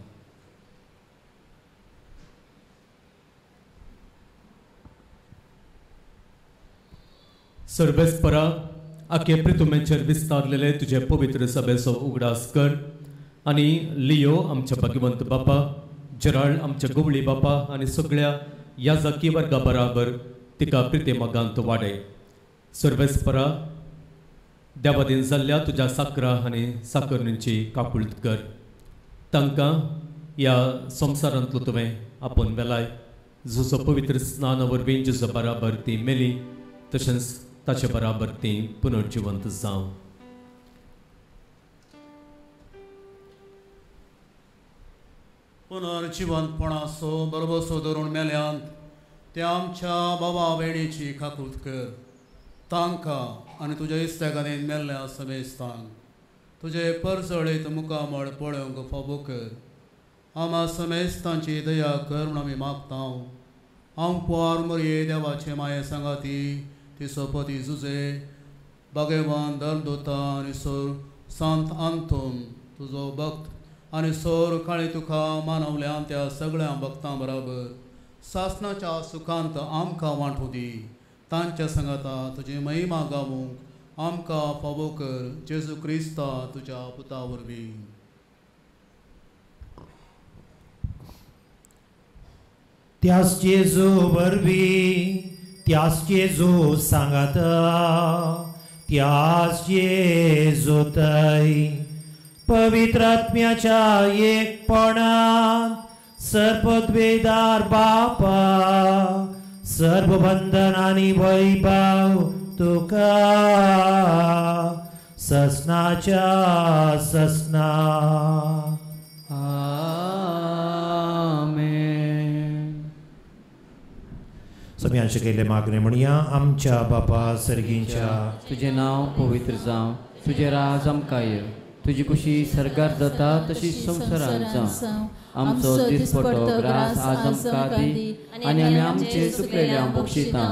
H: सर्वेस्परा आखे पृथ्वीचेर विस्तारलेले तुझे पवित्र सभेचो उगडास कर आनी लियो आमच्या भाग्यवंत बापा जराळ आमच्या गवळी बापा आनी सगळ्या याजकी वर्गा बराबर तिका प्रिते मोगांत वाडय. सर्वेस्परा देवादीन जाल्ल्या तुज्या साकरा आनी साकरणीची काकुळट कर तांकां ह्या संवसारांतलो तुवें आपोवन वेलाय जुजो पवित्र स्नाना वरवीं जुजो बराबर ती मेली तशेंच ताचे बराबर ती पुनर्जिवंत जावं.
I: पुनर्जिवंतपणाचो बरोबसो धरून मेल्यांत त्या आमच्या बाबा वेणीची खाकूत कर तांकां आनी तुज्या इस्तेगादीन मेल्ल्या समेस्तांक तुजे परजळीत मुखामळ पळोवंक फावो कर आमा समेस्तांची दया कर म्हूण आमी मागता. हांव कुवार मरये देवाचे माये सांगाती ती सोपती जुजे भगवान धर्मदूता आनी सोर सांत आंतोन तुजो भक्त आनी सोर काळी तुका मानवल्या त्या सगळ्या भक्तां बराबर सासणाच्या सुखांत आमकां वांटू दी तांच्या संगता तुजी महिमा गावूंक आमकां फावो कर जेजू क्रिस्ता तुज्या पुता वरवीं.
A: त्याच जेजू वरवीं त्याच जेजू सांगात त्याच जेजू तय पवित्र आत्म्याच्या एकपणात सर्वद्वेदार बापा सर्व बंधन आनी वैभव तुका ससनाच्या ससना. सगळ्यां शिकयले मागणे म्हणया आमच्या बापा सर्गींच्या
B: तुझे नाव पवित्र जावं तुझे राज आमकां येव तुजी कुशी सरकार जाता तशी संवसारांत जावं आमचो दिसपटो ग्रास आज आमकां दी आनी आमी आमचे चुकलेल्या बक्षिता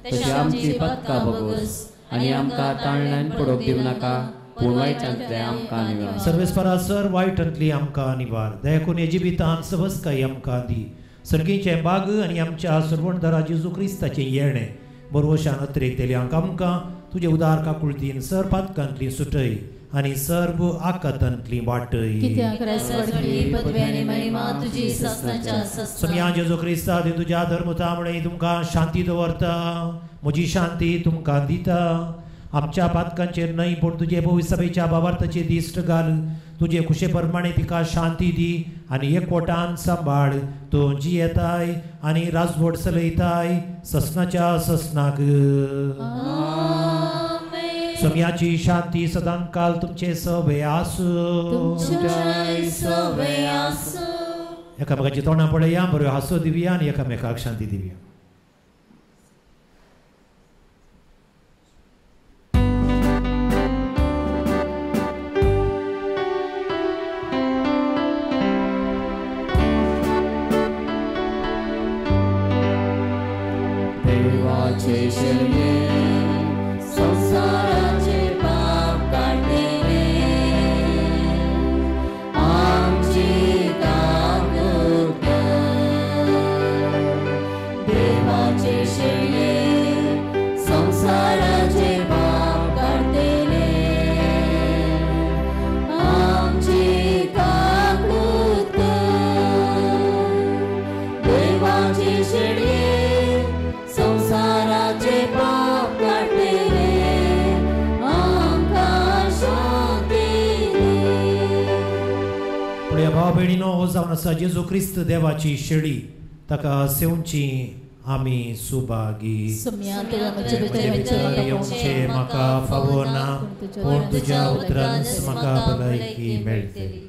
B: तशी आमची पत्का भोगोस आनी आमकां ताळण्यान पडोवंक दिवं नाका पूण वायटांतले आमकां निवार.
A: सर्वेस्परा सर वायटांतली आमकां निवार दया करून हे जिवितांत सबस्काय आमकां दी सर्गीचे बाग आनी आमच्या सुरवणदारा जेजू क्रिस्ताचें येणें बरोवशान अत्रेक तेल्यांक आमकां तुजे उदार काकुळटीन सर पातकांतली सुटय आनी सर्व आकांतांतली वाटय
D: कित्याक राजवाडकी पदवी आनी महिमा तुजी सस्तांच्या सस्ता
A: समया जेजू क्रिस्ता ती तुज्या धर्मतामुळे तुमकां शांती दवरता म्हजी शांती तुमकां दिता आमच्या पातकांचेर न्हय पूण तुजे पवित्र सभेच्या भावार्थाचेर दिश्ट घाल तुजे कुशे प्रमाणे तिका शांती दी आनी एकवटान सांबाळ तूं जी येताय आनी राजवट चलयताय ससनाच्या ससनाक समयाची शांती सदां काल तुमचे सवे आसूं एकामेकाची तोंडां पळया बऱ्यो हांसो दिवया आनी एकामेकाक शांती दिवया.
G: देवाचे शर्ये संसाराचे पाप काढलेले आमची काकूत देवाचे शर्ये संसाराचे पाप काढलेले आमची काकूत देवाचे शर्ये संसाराचे पाप काढलेले आमकां शांती दी.
A: पुढे भाव भयणीनो हो जावन आसा जेजू क्रिस्त देवाची शेळी ताका सेवची आमी सुभागी येवचे म्हाका फावो ना पूण तुज्या उतरान म्हाका भलायकी मेळटली.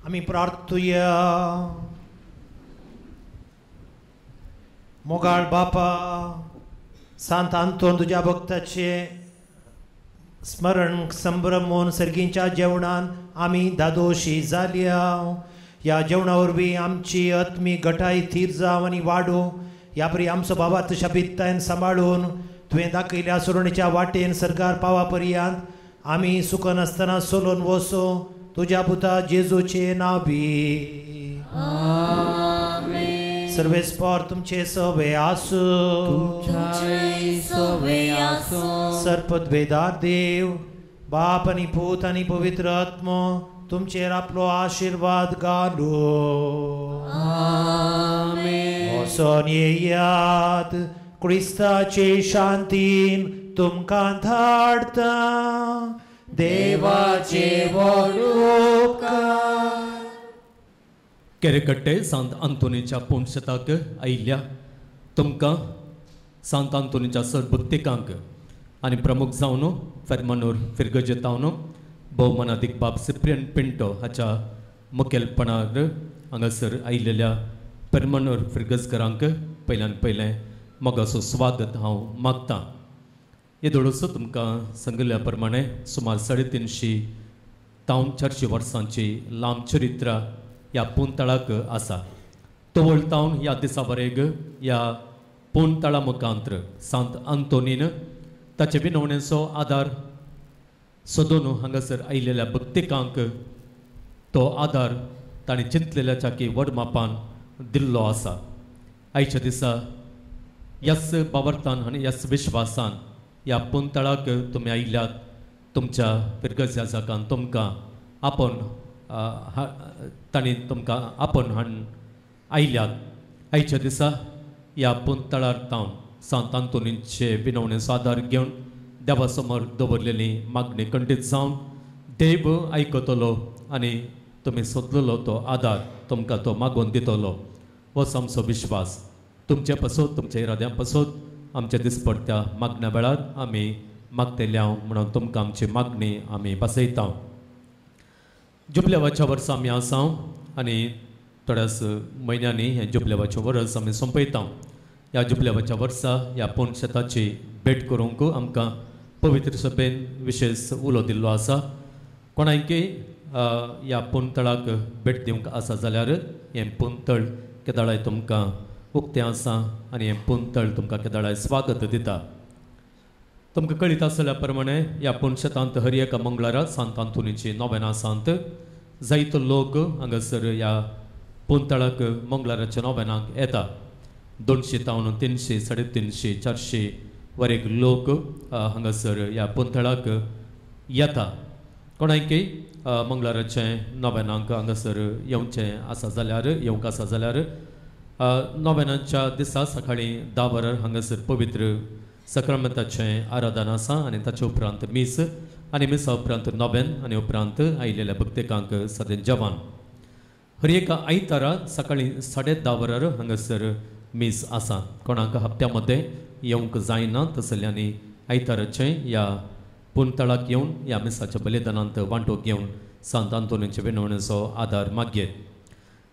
A: आमी प्रार्थुया. मोगाळ बापा, सांत आंतोन तुज्या भक्ताचे स्मरण संभ्रमोन सर्गींच्या जेवणान आमी दादोशी जाल्या. ह्या जेवणा वरवीं आमची आत्मीक घटाय थीर जावं आनी वाडो. ह्या परी आमचो बाबा तुज्या बित्तान सांबाळून तुवें दाखयल्या सोडणेच्या वाटेन सरकार पावा पर्यंत आमी सुखन आसतना सोलोन वसो. तुज्या पुता जेजूचे नांव बी. सर्वेस्पर तुमचे सवे आसूं. सर्पद्वेदार देव बाप आनी पूत आनी पवित्र आत्मो तुमचेर आपलो आशीर्वाद घालो. वचोन येयात. क्रिस्ताचे शांतीन तुमकां धाडटा. देवाचे व्हड उपकार.
H: केरेकट्टे सांत आंतोनीच्या पोंशताक आयिल्ल्या तुमकां सांत आंतोनीच्या सरभुत्तिकांक आनी प्रमुख जावन फेर्मानूर फिरगजेतावन भोवमानादीक बाब सिप्रियन पिंटो हाच्या मुखेलपणान हांगासर आयिल्ल्या पेर्मानूर फिरगजकरांक पयल्यान पयलें मोगाचो स्वागत हांव मागतां. येदोळसो तुमकां सांगिल्ल्या प्रमाणे सुमार 350 तावन 400 वर्सांची लांब चरित्रां ह्या पोंतळाक आसा. तोवळतावन ह्या दिसा वरेग ह्या पोंतळा मुखांत्र सांत आंतोनीन ताचे विनवणेचो आदार सोदून हांगासर आयिल्ल्या भक्तिकांक तो आदार ताणें चिंतलेल्या चाकी व्हड मापान दिल्लो आसा. आयच्या दिसा ह्याच बावर्तान आनी ह्याच विश्वासान ह्या पोंतळाक तुमी आयिल्ल्यात. तुमच्या फिरगज जाकान तुमकां आपोवन तांणी तुमकां आपोवन हाडून आयल्यात. आयच्या दिसा ह्या पोंतळार तावन सांत आंतोनीचे विनवणेचो आदार घेवन देवा समोर दवरलेली मागणी खंडीत जावन देव आयकतलो आनी तुमी सोदलेलो तो आदार तुमकां तो मागून दितलो. होच आमचो विश्वास. तुमचे पासून तुमच्या इराद्या पासून आमच्या दिसपडत्या मागण्या वेळार आमी मागतेल्या म्हणून तुमकां आमची मागणी आमी बसयता. जुबलेवाच्या वर्सा आमी आसा आनी थोड्याच म्हयन्यांनी हें जुबलेवाचें वर्स आमी सोंपयता. ह्या जुबलेवाच्या वर्सा ह्या पोंशेताची भेट करूंक आमकां पवित्र सभेन विशेश उलो दिल्लो आसा. कोणायकय ह्या पोंतळाक भेट दिवंक आसा जाल्यार हें पोंतळ केदाळाय तुमकां उक्तें आसा आनी हें पोंतळ तुमकां केदाळाय स्वागत दिता. तुमकां कळीत आसल्या प्रमाणे ह्या पोंशेतांत हर एका मंगळारा सांत आंतोनीची नोवेनां आसात. जायतो लोक हांगासर ह्या पोंतळाक मंगळाराच्या नोवेनांक येता. 200 तावन 300, 350, 400 वरेक लोक हांगासर ह्या पोंतळाक येता. कोणायकय मंगळाराचें नोवेनांक हांगासर येवचें आसा जाल्यार येवंक आसा जाल्यार नोवेनांच्या दिसा सकाळीं 10 वरार हांगासर पवित्र सक्रामेंताचें आराधन आसा आनी ताचे उपरांत मीस आनी मिसा उपरांत नोवेन आनी उपरांत आयिल्ल्या भक्तिकांक सदें जेवण. हर एका आयतारा सकाळीं 10:30 वरार हांगासर मीस आसा. कोणाक हप्त्या मदें येवंक जायना तसल्यांनी आयताराचें ह्या पोंतळाक येवन ह्या मिसाच्या बलिदानांत वांटो घेवन सांत आंतोनीचे विनवणेचो आदार मागयेत.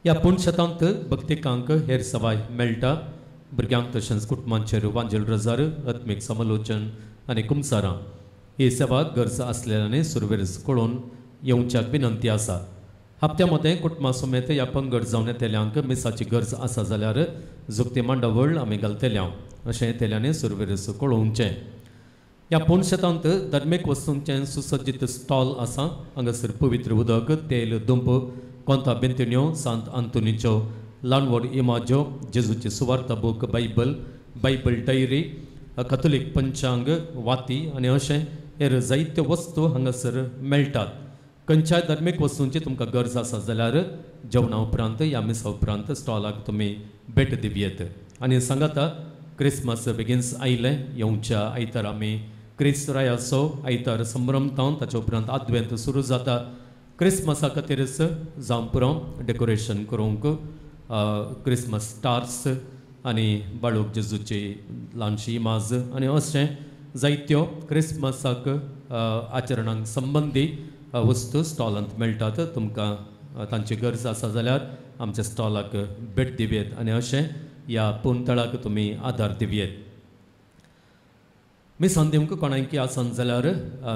H: ह्या पोंशेतांत भक्तिकांक हेर सवाय मेळटा. भुरग्यांक तशेंच कुटुंबांचेर वांजेल रजार, आत्मीक समालोचन आनी कुमसारां ही सेवा गरज आसलेल्यानी सुरवेर कळोवन येवच्याक विनंती आसा. हप्त्या मदें कुटुंबा समेत ह्या पंगड जावन येतेल्यांक मिसाची गरज आसा जाल्यार जुक्ती मांडावळ आमी घालतल्या अशें येतेल्यांनी सुरवेर कळोवचें. ह्या पोंशेतांत धर्मीक वस्तूंचें सुसज्जीत स्टॉल आसा. हांगासर पवित्र उदक, तेल, दुंप, कोंता बिंतिण्यो, सांत आंतोनीच्यो ल्हान व्हड इमाज्यो, जेजूची सुवार्ता बूक, बायबल डायरी, कथोलीक पंचांग, वाती आनी अशें हेर जायत्यो वस्तू हांगासर मेळटात. खंयच्याय धर्मीक वस्तूंची तुमकां गरज आसा जाल्यार जेवणा उपरांत ह्या मिसा उपरांत स्टॉलाक तुमी भेट दिवयेत. आनी सांगाता क्रिसमस बेगीनच आयलें. येवच्या आयतार आमी क्रिस्तरायाचो आयतार संभ्रमतावन ताचे उपरांत आद्वेंत सुरू जाता. क्रिसमसा खातीरच जावं पुरो डेकोरेशन करूंक क्रिसमस स्टार्स आनी बाळूक जेजूची ल्हानशी इमाज आनी अशें जायत्यो क्रिसमसाक आचरणांक संबंदी वस्तू स्टॉलांत मेळटात. तुमकां तांची गरज आसा जाल्यार आमच्या स्टॉलाक भेट दिवेत आनी अशें ह्या पोंतळाक तुमी आदार दिवेत. मिसां दिवंक कोणाकी आसन जाल्यार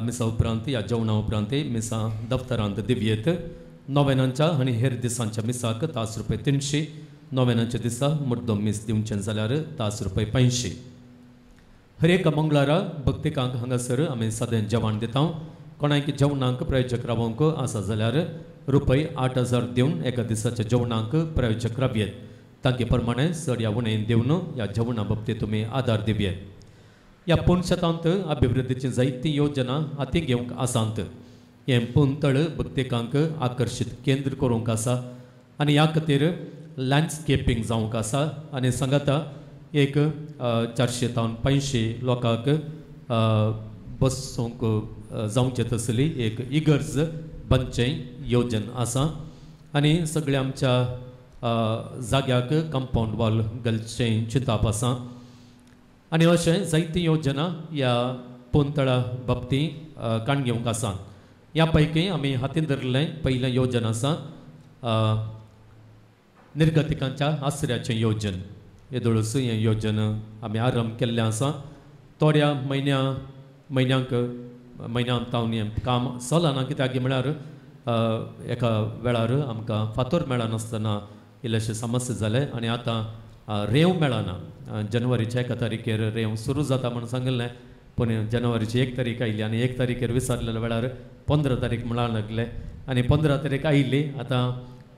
H: मिसा उपरांत या जेवणा उपरांत मिसां दफ्तरांत दिवयेत. नोवेनांच्या आनी हेर दिसांच्या मिसाक तास रुपये 300, नोवेनांच्या दिसा मुद्दम मीस दिवचें जाल्यार तास रुपये 500. हर एका मंगळारा भक्तिकांक हांगासर आमी सदां जेवण दिता. कोणाकी जेवणाक प्रायोजक रावंक आसा जाल्यार रुपये 8,000 दिवन एका दिसाच्या जेवणाक प्रायोजक रावयेत. तांचे प्रमाणे चड या उणें दिवन ह्या जेवणा बाबतींत तुमी आदार दिवयेत. ह्या पोंडशेतांत अभिवृद्धीची जायती योजना हाती घेवंक आसात. हें पोंतळ भक्तिकांक आकर्शीत केंद्र करूंक आसा आनी ह्या खातीर लँडस्केपींग जावंक आसा आनी सांगाता एक 400 ते 500 लोकांक बसूंक जावचे तसली एक इगर्ज बांदचें येवजण आसा आनी सगळ्या आमच्या जाग्याक कंपाऊंड वॉल घालचें चिंताप आसा आनी अशें जायती योजना ह्या पोंतळा बाबतींत काण घेवंक आसा. ह्या पैकी आमी हातीन धरलें पयलें येवजण आसा निर्गतिकांच्या आसऱ्याचें येवजण. येदोळूच हें येवजण आमी आरंभ केल्लें आसा. थोड्या म्हयन्यांत तावन हें काम चलना कित्याक म्हळ्यार एका वेळार आमकां फातर मेळनासतना इल्लेशे समस्या जाले आनी आतां रेंव मेळना. जानेवारीच्या 1 तारीखेर रेंव सुरू जाता म्हणून सांगिल्लें पूण जानेवारीची 1 तारीख आयली आनी 1 तारीखेर विसरलेल्या वेळार 15 तारीख म्हणून लागले आनी 15 तारीख आयली. आतां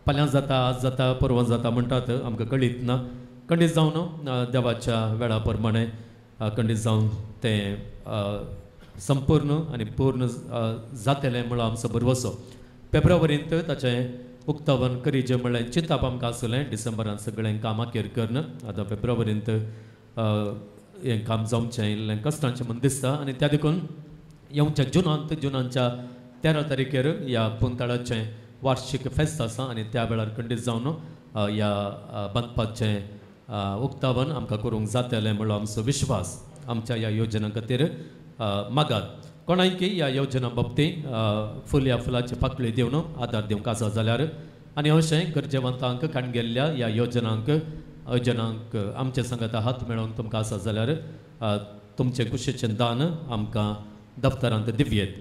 H: फाल्यां जाता, आज जाता, परवां जाता म्हणटात, आमकां कळीत ना. खंडीत जावन देवाच्या वेळा प्रमाणे खंडीत जावन तें संपूर्ण आनी पूर्ण जातलें म्हणून आमचो भरवसो. फेब्रुवारींत ताचें उक्तावण करीचें म्हणलें चिंताप आमकां आसलें. डिसेंबरांत सगळें काम अखेर करन. आतां फेब्रुवारींत हें काम जावचें इल्लें कश्टांचें म्हूण दिसता आनी त्या देखून येवच्या जुनांच्या 13 तारीखेर ह्या पोंतळाचें वार्षिक फेस्त आसा आनी त्या वेळार खंडीत जावन ह्या बांदपाचें उक्तावण आमकां करूंक जातलें म्हणून आमचो विश्वास. आमच्या ह्या योजना खातीर मागात. कोणायकी ह्या योजना बाबतींत फुल्या फुलाची पाकळी दिवन आदार दिवंक आसा जाल्यार आनी अशें गरजेवंतांक काण गेल्ल्या ह्या योजनांक आमचे सांगात हात मेळोवंक तुमकां आसा जाल्यार तुमचें कुशीचें दान आमकां दफ्तरांत दिवयेत.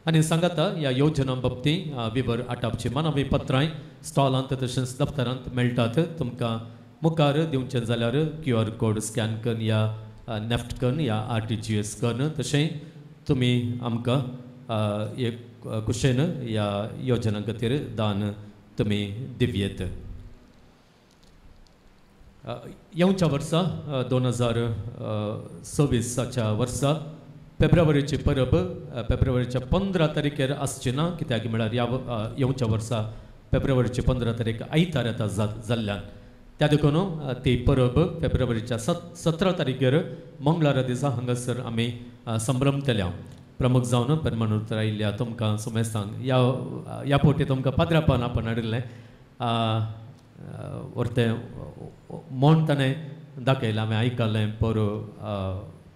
H: आनी सांगाता ह्या योजना बाबतींत विवर आटावची मानवी पत्रांय स्टॉलांत तशेंच दफ्तरांत मेळटात. तुमकां मुखार दिवचें जाल्यार QR कोड स्कॅन करून या नेफ्ट करून या RTGS करून तशें तुमी आमकां एक कुशेन ह्या योजना खातीर दान तुमी दिवयेत. येवच्या वर्सा 2026च्या वर्सा फेब्रुवारीची परब फेब्रुवारीच्या 15 तारीखेर आसची ना कित्याक म्हळ्यार येवच्या वर्सा फेब्रुवारीची 15 तारीख आयतार येता जाल्ल्यान त्या देखून ती परब फेब्रुवारीच्या 17 तारीखेर मंगळारा दिसा हांगासर आमी संभ्रमतल्या. प्रमुख जावन परमानूर आयिल्ल्या तुमकां सुमेस्तांक ह्या फावटी तुमकां पाद्रापान आपण हाडिल्लें व्हरतें म्हण ताणें दाखयलें आमी आयकल्लें पर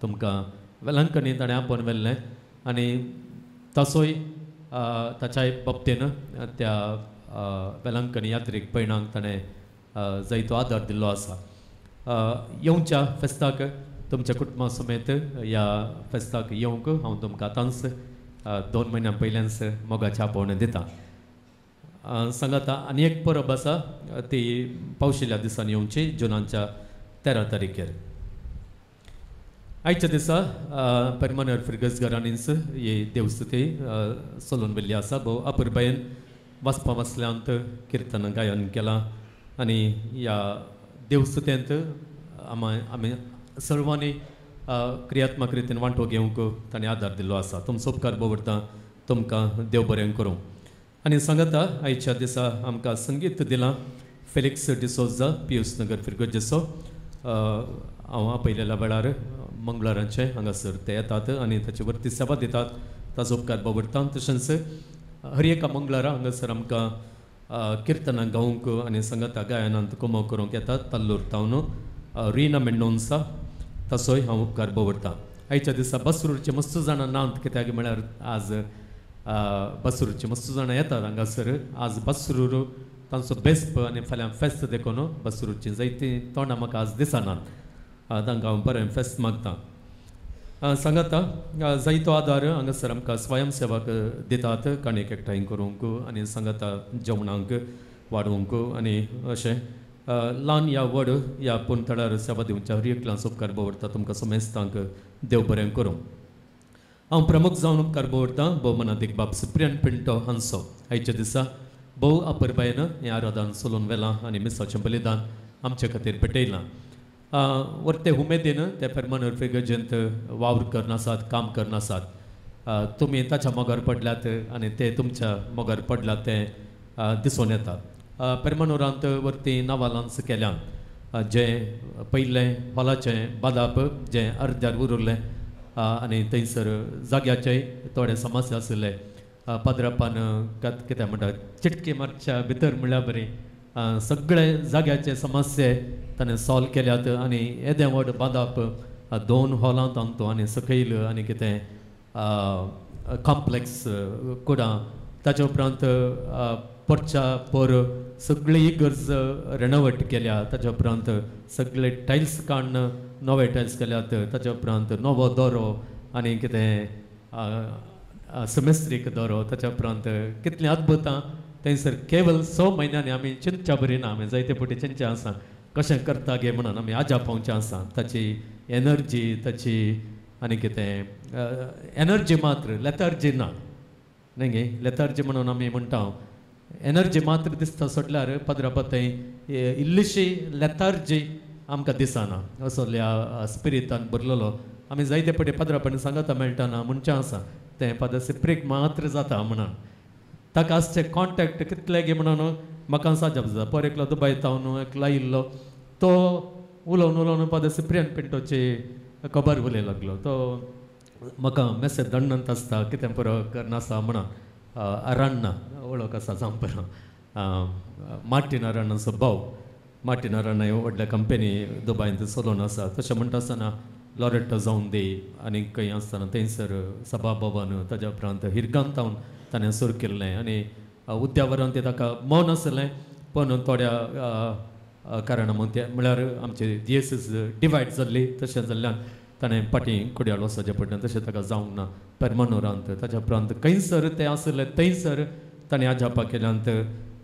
H: तुमकां वेलंकणी ताणें आपण व्हेल्लें आनी तसोय ताच्या बाबतीन त्या वेलंकणी यात्रेक पैणांक ताणें जायतो आदार दिल्लो आसा. येवच्या फेस्ताक तुमच्या कुटुंबा समेत ह्या फेस्ताक येवंक हांव तुमकां आतांच 2 म्हयन्यां पयल्याच मोगाचें आपोवणें दितां. सांगाता आनी एक परब आसा ती पावशिल्ल्या दिसांनी येवची जुनाच्या 13 तारीखेर. आयच्या दिसा परमानर फिरगस घराणींच ही देवस्तुती चलून व्हेल्ली आसा. भोव अपुरबायेन वाचपा वाचल्यांत किर्तन गायन केलां आनी ह्या देवस्तुतेंत आमी सर्वांनी क्रियात्मक रितीन वांटो घेवंक ताणें आदार दिल्लो आसा. तुमचो उपकार भोवरता. तुमकां देव बरें करूं. आनी सांगाता आयच्या दिसा आमकां संगीत दिलां फेलिक्स डिसोजा पियूस नगर फिरगोजेचो. हांव आपयलेल्या वेळार मंगळारांचे हांगासर ते येतात आनी ताचे वरती सेवा दितात. ताचो उपकार भोवरता. तशेंच हर एका मंगळारा हांगासर आमकां किर्तनां गावंक आनी संगता गायनांत कुमो करूंक येतात. ताल्लूर तावन रिना मेंडोन्सा ताचोय हांव उपकार भोवरता. आयच्या दिसा बसरूरचे मस्त जाणां नात कित्याक म्हळ्यार आज बसरूची मस्त जाणां येतात हांगासर आज बसरूर तांचो बेस्प आनी फाल्यां फेस्त देखून बसरूची जायतीं तोंडां म्हाका आज दिसनात तांकां हांव बरें फेस्त मागता सांगाता जायतो आदार हांगासर आमकां स्वयंसेवक दितात काणयेक एकठांय करूंक आनी सांगाता जेवणांक वाडोवंक आनी अशें ल्हान या व्हड या पुंतळार सेवा दिवच्या हर एकल्यान उपकार भोवरता तुमकां समेस्तांक देव बरें करूं हांव प्रमुख जावन उपकार भोवरतां भोव मनादीक बाब सुप्रियन पिंटो हांचो आयच्या दिसा भोव अपुरबायेन हें आराधन चलोवन व्हेलां आनी मिसाचें बलिदान आमचे खातीर पेटयलां वर्ते उमेदीन ते फेर्मानर गजेंत वावर करनासात काम करनासात तुमी ताच्या मोगार पडल्यात आनी ते तुमच्या मोगार पडल्यात तें दिसून येता पेर्मानोरांत वर्ती नावालांच केल्यान जें पयलें हॉलाचें बादाप जें अर्द्यार उरलें आनी थंयसर जाग्याचेय थोडे समस्या आसले पाद्रापान कितें म्हणटा चिटकी मारच्या भितर म्हळ्यार बरी सगळे जाग्याचे समस्ये ताणें सॉल्व केल्यात आनी येदें व्हड बांदप 2 हॉलांत तांतो आनी सकयल आनी कितें कॉम्प्लेक्स कुडां ताचे उपरांत परच्या पर सगळी इगर्ज रेनोवेट केल्या ताच्या उपरांत सगळे टायल्स काडून नवे टायल्स केल्यात ताच्या उपरांत नवो दोरो आनी कितें सेमेस्त्रीक दोरो ताच्या उपरांत कितलें अद्भुतां थंयसर केवल 6 म्हयन्यांनी आमी चिंतच्या बरी ना आमी जायते फावटी चिंतचे आसा कशें करता गे म्हणून आमी आजा पावचे आसा ताची एनर्जी ताची आनी कितें एनर्जी मात्र लेथार्जी ना न्ही गे लेथार्जी म्हणून आमी म्हणटा एनर्जी मात्र दिसता सोडल्यार पदरापतय इल्लीशी लेथार्जी आमकां दिसना असल्या स्पिरितान भरलेलो आमी जायते फावटी पदरापणी सांगता मेळटना म्हणचें आसा तें पदसिप्रीक मात्र जाता म्हणून ताका आसचे कॉन्टेक्ट कितले गे म्हणून म्हाका साजप जाता पर एकलो दुबय तावन एकलो आयिल्लो तो उलोवन पदसिप्रियन पिंटोची खबर उलय लागलो तो म्हाका मॅसेज धाडनंत आसता कितें पुरो करनासा म्हणून अराण्णा वळख आसा जावं पुरो मार्टीन अराण्णाचो भाव मार्टीन अराण्णा व्हडल्या कंपनी दुबयंत चलोवन आसा तशें म्हणटा आसतना लॉरेटो जावन दी आनी खंय आसतना थंयसर सभा भवन ताच्या उपरांत हिरगांतावन ताणें सुरू केल्लें आनी उद्यावरांत तें ताका मौन आसलें पण थोड्या कारणां म्हळ्यार आमची DSS डिवायड जाल्ली तशें जाल्ल्यान ताणें फाटीं कुड्याळ वचचें पडलें तशें ताका जावंक ना पेर्मानोरांत ताच्या उपरांत खंयसर तें आसलें थंयसर ताणें आजापा केल्यांत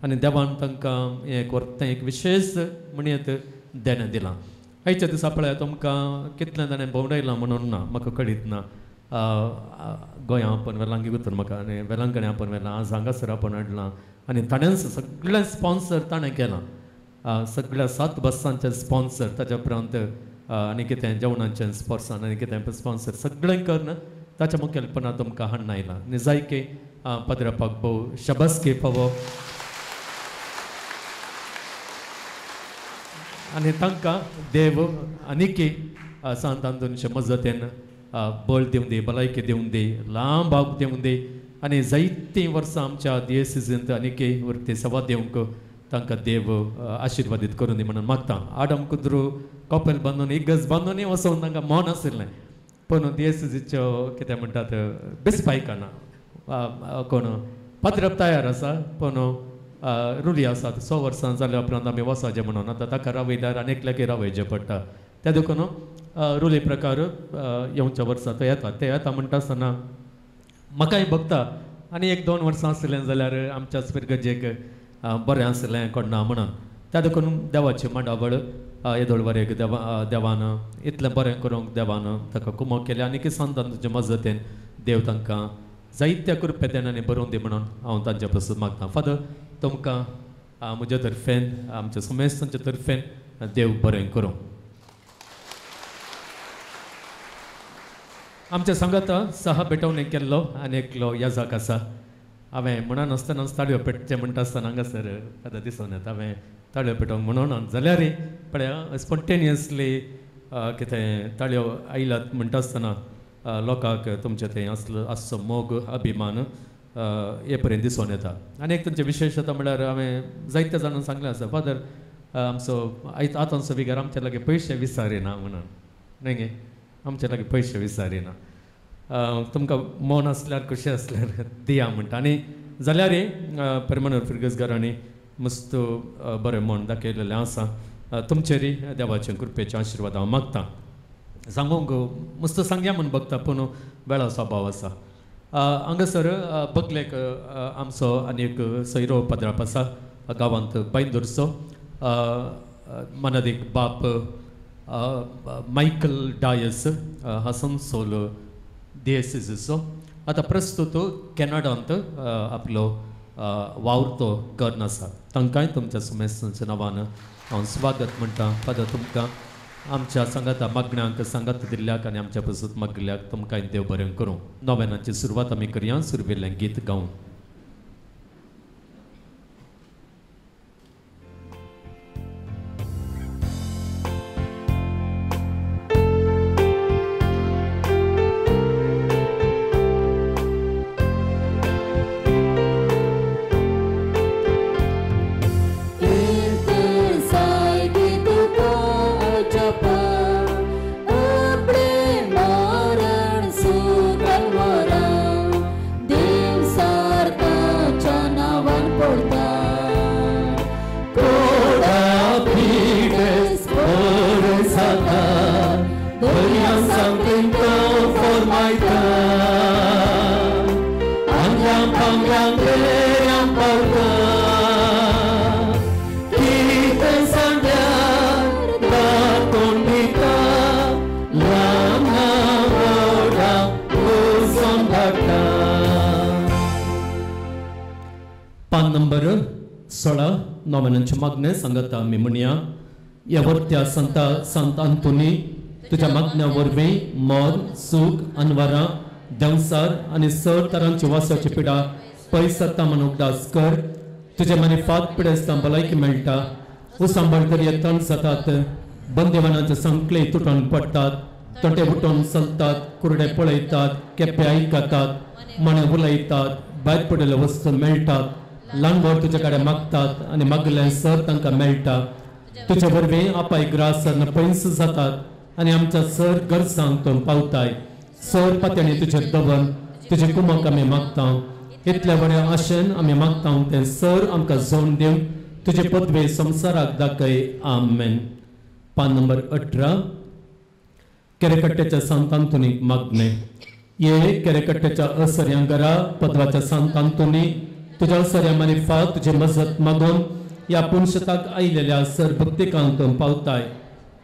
H: आनी देवान तांकां हें करता एक विशेश म्हणयत देणें दिलां आयच्या दिसा पळय तुमकां कितलें ताणें भोंवडायलां म्हणून ना म्हाका कळीत ना गोंया आपण वेलांगी उतर म्हाका आनी वेलांकणी आपण व्हेलां आज हांगासर आपण हाडलां आनी ताणेंच सगळें स्पॉन्सर ताणें केलां सगळ्या 7 बसांचे स्पॉन्सर ताच्या उपरांत आनी कितें जेवणाचें स्पोर्ट्सान आनी कितें स्पॉन्सर सगळें करून ताच्या मुखेलपणान तुमकां हाडून आयलां आनी जायके पदरापाक भोव शबासकी फावो आनी तांकां देव आनीकी सांतांतूनचे मजतीन बळ दिवं दी भलायकी दिवं दी लांब भाग दिवं दी आनी जायतीं वर्सां आमच्या DSCंत आनीकी वरती सेवा दिवंक तांकां देव आशिर्वादीत करून दी म्हणून मागता आडम कुद्रू कॉपेल बांदून इगज बांदून वचोन तांकां मौन आशिल्लें पूण DSCच्यो कितें म्हणटात बेसपायकाना कोण पत्रप तयार आसा पूण रुली आसात 100 वर्सां जाल्या उपरांत आमी वचचें म्हणून आतां ताका रावयल्यार आनीक लागीं रावयचें पडटा त्या देखून रुली प्रकार येवच्या वर्सां तो येता ते येता म्हणटा आसतना म्हाकाय भोगता आनी 1-2 वर्सां आसलें जाल्यार आमच्या स्पिरगजेक बरें आसलें कोणा म्हणून त्या देखून देवाची मांडावळ येदोळवारेक देवान इतलें बरें करूंक देवान ताका कुमो केलें आनी सांतांचे मजतीन देव तांकां जायत्या कृपेन आनी बरोवन दी म्हणून हांव तांचे पासून मागतां फादर तुमकां म्हज्या तर्फेन आमच्या समेस्तांच्या तर्फेन देव बरें करूं आमच्या सांगाता 6 बेटवणे केल्लो आनी एकलो याजाक आसा हांवें म्हणून आसतना ताळयो पेटचें म्हणटा आसतना हांगासर आतां दिसून येता हांवें ताळयो पेटोवंक म्हणून जाल्यारय पळय स्पॉन्टेनियसली कितें ताळयो आयल्यात म्हणटा आसतना लोकांक तुमचें तें आसचो मोग अभिमान हे पर्यंत दिसून येता आनी एक तुमचें विशेशता म्हळ्यार हांवें जायत्या जाणांक सांगलें आसा फादर आमचो आतांचो विगार आमचे लागीं पयशे विचारिना म्हणून न्ही गे आमचे लागीं पयशे विचारिना तुमकां मन असल्यार कशें असल्यार दिया म्हणटा आनी जाल्यार परमनंत फिरगसगारांनी मस्त बरें मन दाखयलेलें आसा. तुमचेरय देवाचें कृपेचें आशिर्वाद हांव मागतां. सांगूंक मस्त सांगया म्हूण बगता पूण वेळाचो अभाव आसा. हांगासर बगलेक आमचो आनी एक सैरो पदराप आसा गांवांत बांयदोरचो मनादेक बाप मायकल डायस हसनसोल दिएसिसचो आतां प्रस्तुत कॅनडांत आपलो वावरतो कर्ण आसा. तांकांय तुमच्या सुमेस्तांच्या नांवान हांव स्वागत म्हणटा. फादर तुमकां आमच्या सांगाता मागण्यांक सांगात दिल्ल्याक आनी आमच्या बसत मागिल्ल्याक तुमकां देव बरें करूं. नोवेनाची सुरवात आमी करया सुरवेल्लें गीत गावन. नंबर 16 नोवेनांचे मागणे सांगता आमी म्हणया. ह्या वर्त्या संत अंतोनी तुज्या मागण्या वरवीं मोद सूख अनवरां देंवसार आनी सर तरांची वासाची पिडा पयस जाता म्हणून उगडास कर. तुजे मनी फात पिडेस्तां भलायकी मेळटा. उसांबळ तण जातात. बंदिवानाचे संकळे तुटून पडटात. तोटे उठून चलतात. कुरडे पळयतात. केप्यां आयकतात. मणे उलयतात. भायर पडिल्ल्यो वस्तू मेळटात. ल्हानभर तुजे कडेन मागतात आनी मागलें सर तांकां मेळटा. तुजे वरवीं आपाय ग्रास पयस जातात आनी आमच्या सर गरजांक तो पावताय. सर पात्यांनी तुजेर दवर तुजे कुमक आमी मागता. इतल्या बऱ्या आशेन आमी मागता तें सर आमकां जोड दिवन तुजे पदवे संवसाराक दाखय. आमेन. पान नंबर 18 केरेकट्टेच्या संत अंतोनीक मागणे. ये केरेकट्टेच्या असर्यां घरा पदवाच्या संत अंतोनी तुज्या असर्या मनी फात तुजे मजत मागून ह्या पुणशताक आयिल्ल्या सर भक्तिकांक पावताय.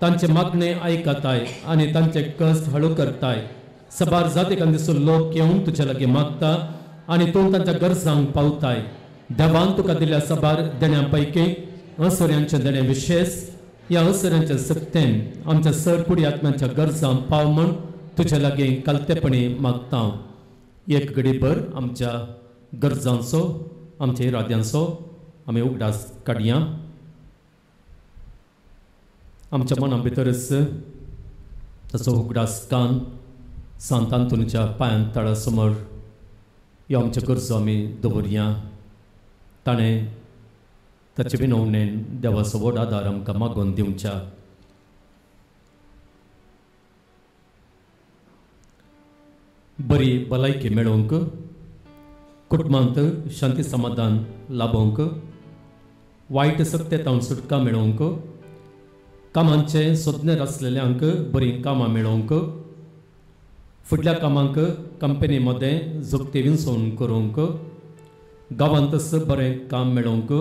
H: तांचे मागणे आयकताय आनी तांचे कश्ट हळू करताय. सबार जातीकां दिसून लोक येवन तुजे लागीं मागता आनी तूं तांच्या गरजांक पावताय. देवान तुका दिल्ल्या सबार देण्यां पैकी असर्यांचे देणे विशेष. ह्या असर्यांच्या सक्तेन आमच्या सर कुडी आत्म्यांच्या गरजां पाव म्हूण तुजे लागीं कालतेपणी मागता. एक घडीभर आमच्या गरजांचो आमच्या इराद्यांचो आमी उगडास काडया. आमच्या मना भितरच ताचो उगडास कान सांत अंतोनीच्या पांयां तळा समोर ह्यो आमच्यो गरजो आमी दवरया. ताणें ताचे विनवणेन देवाचो व्हड आदार आमकां मागून दिवच्या. बरी भलायकी मेळोवंक, कुटुंबांत शांती समाधान लाभोवंक, वायट सत्तेतावन सुटका मेळोवंक, कामांचे सोदनेर आसलेल्यांक बरी कामां मेळोवंक, फुडल्या कामांक कंपनी मदें जोगती विंसोवन करूंक, गांवांतच बरें काम मेळोवंक,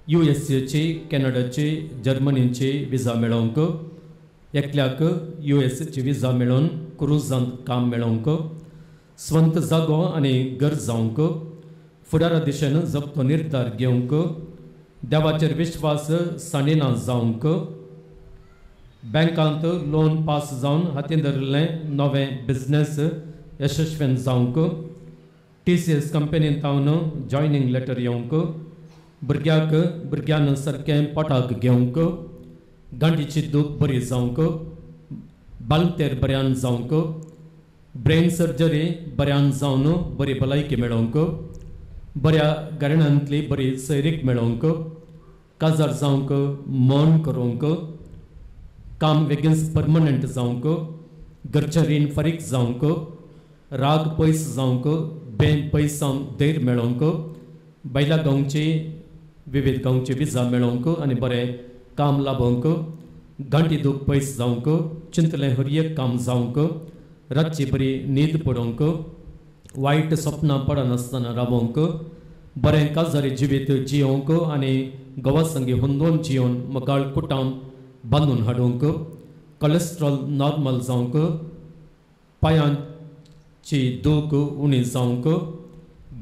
H: USA कॅनडाची जर्मनीची विजा मेळोवंक, एकल्याक USA विजा मेळोवन क्रुजांत काम मेळोवंक, स्वंत जागो आनी घर जावंक, फुडारा दिशेन जगतो निर्धार घेवंक, देवाचेर विश्वास साणिना जावंक, बँकांत लोन पास जावन हातीन धरिल्लें नवें बिझनेस यशस्वीन जावंक, TCS कंपनींत तावन जॉयनिंग लेटर येवंक, भुरग्यान सारकें पोटाक घेवंक, गांठीची दूख बरी जावंक, बालतेर बऱ्यान जावंक, ब्रेन सर्जरी बऱ्यान जावन बरी भलायकी मेळोवंक, बऱ्या घराण्यांतली बरी सैरीक मेळोवंक, काजार जावंक, मन करूंक, काम बेगीन परमनंट जावंक, घरचें रीण फारीक जावंक, राग पयस जावंक बे पयस जावन धैर्य मेळोवंक बैला गांवचे विविध गांवचे विजा मेळोवंक आनी बरें काम लाभोवंक घांटी दूख पयस जावंक चिंतलें हर एक काम जावंक रातची बरी न्हीद पडोवंक वायट सपनां पडनासतना रावोवंक बरें काजारी जिवीत जियोवंक आनी घोवा संगी हुंदोवन जियोवन मोगाळ कुटावन बांदून हाडूंक कोलेस्ट्रॉल नॉर्मल जावंक पांयांची दूख उणी जावंक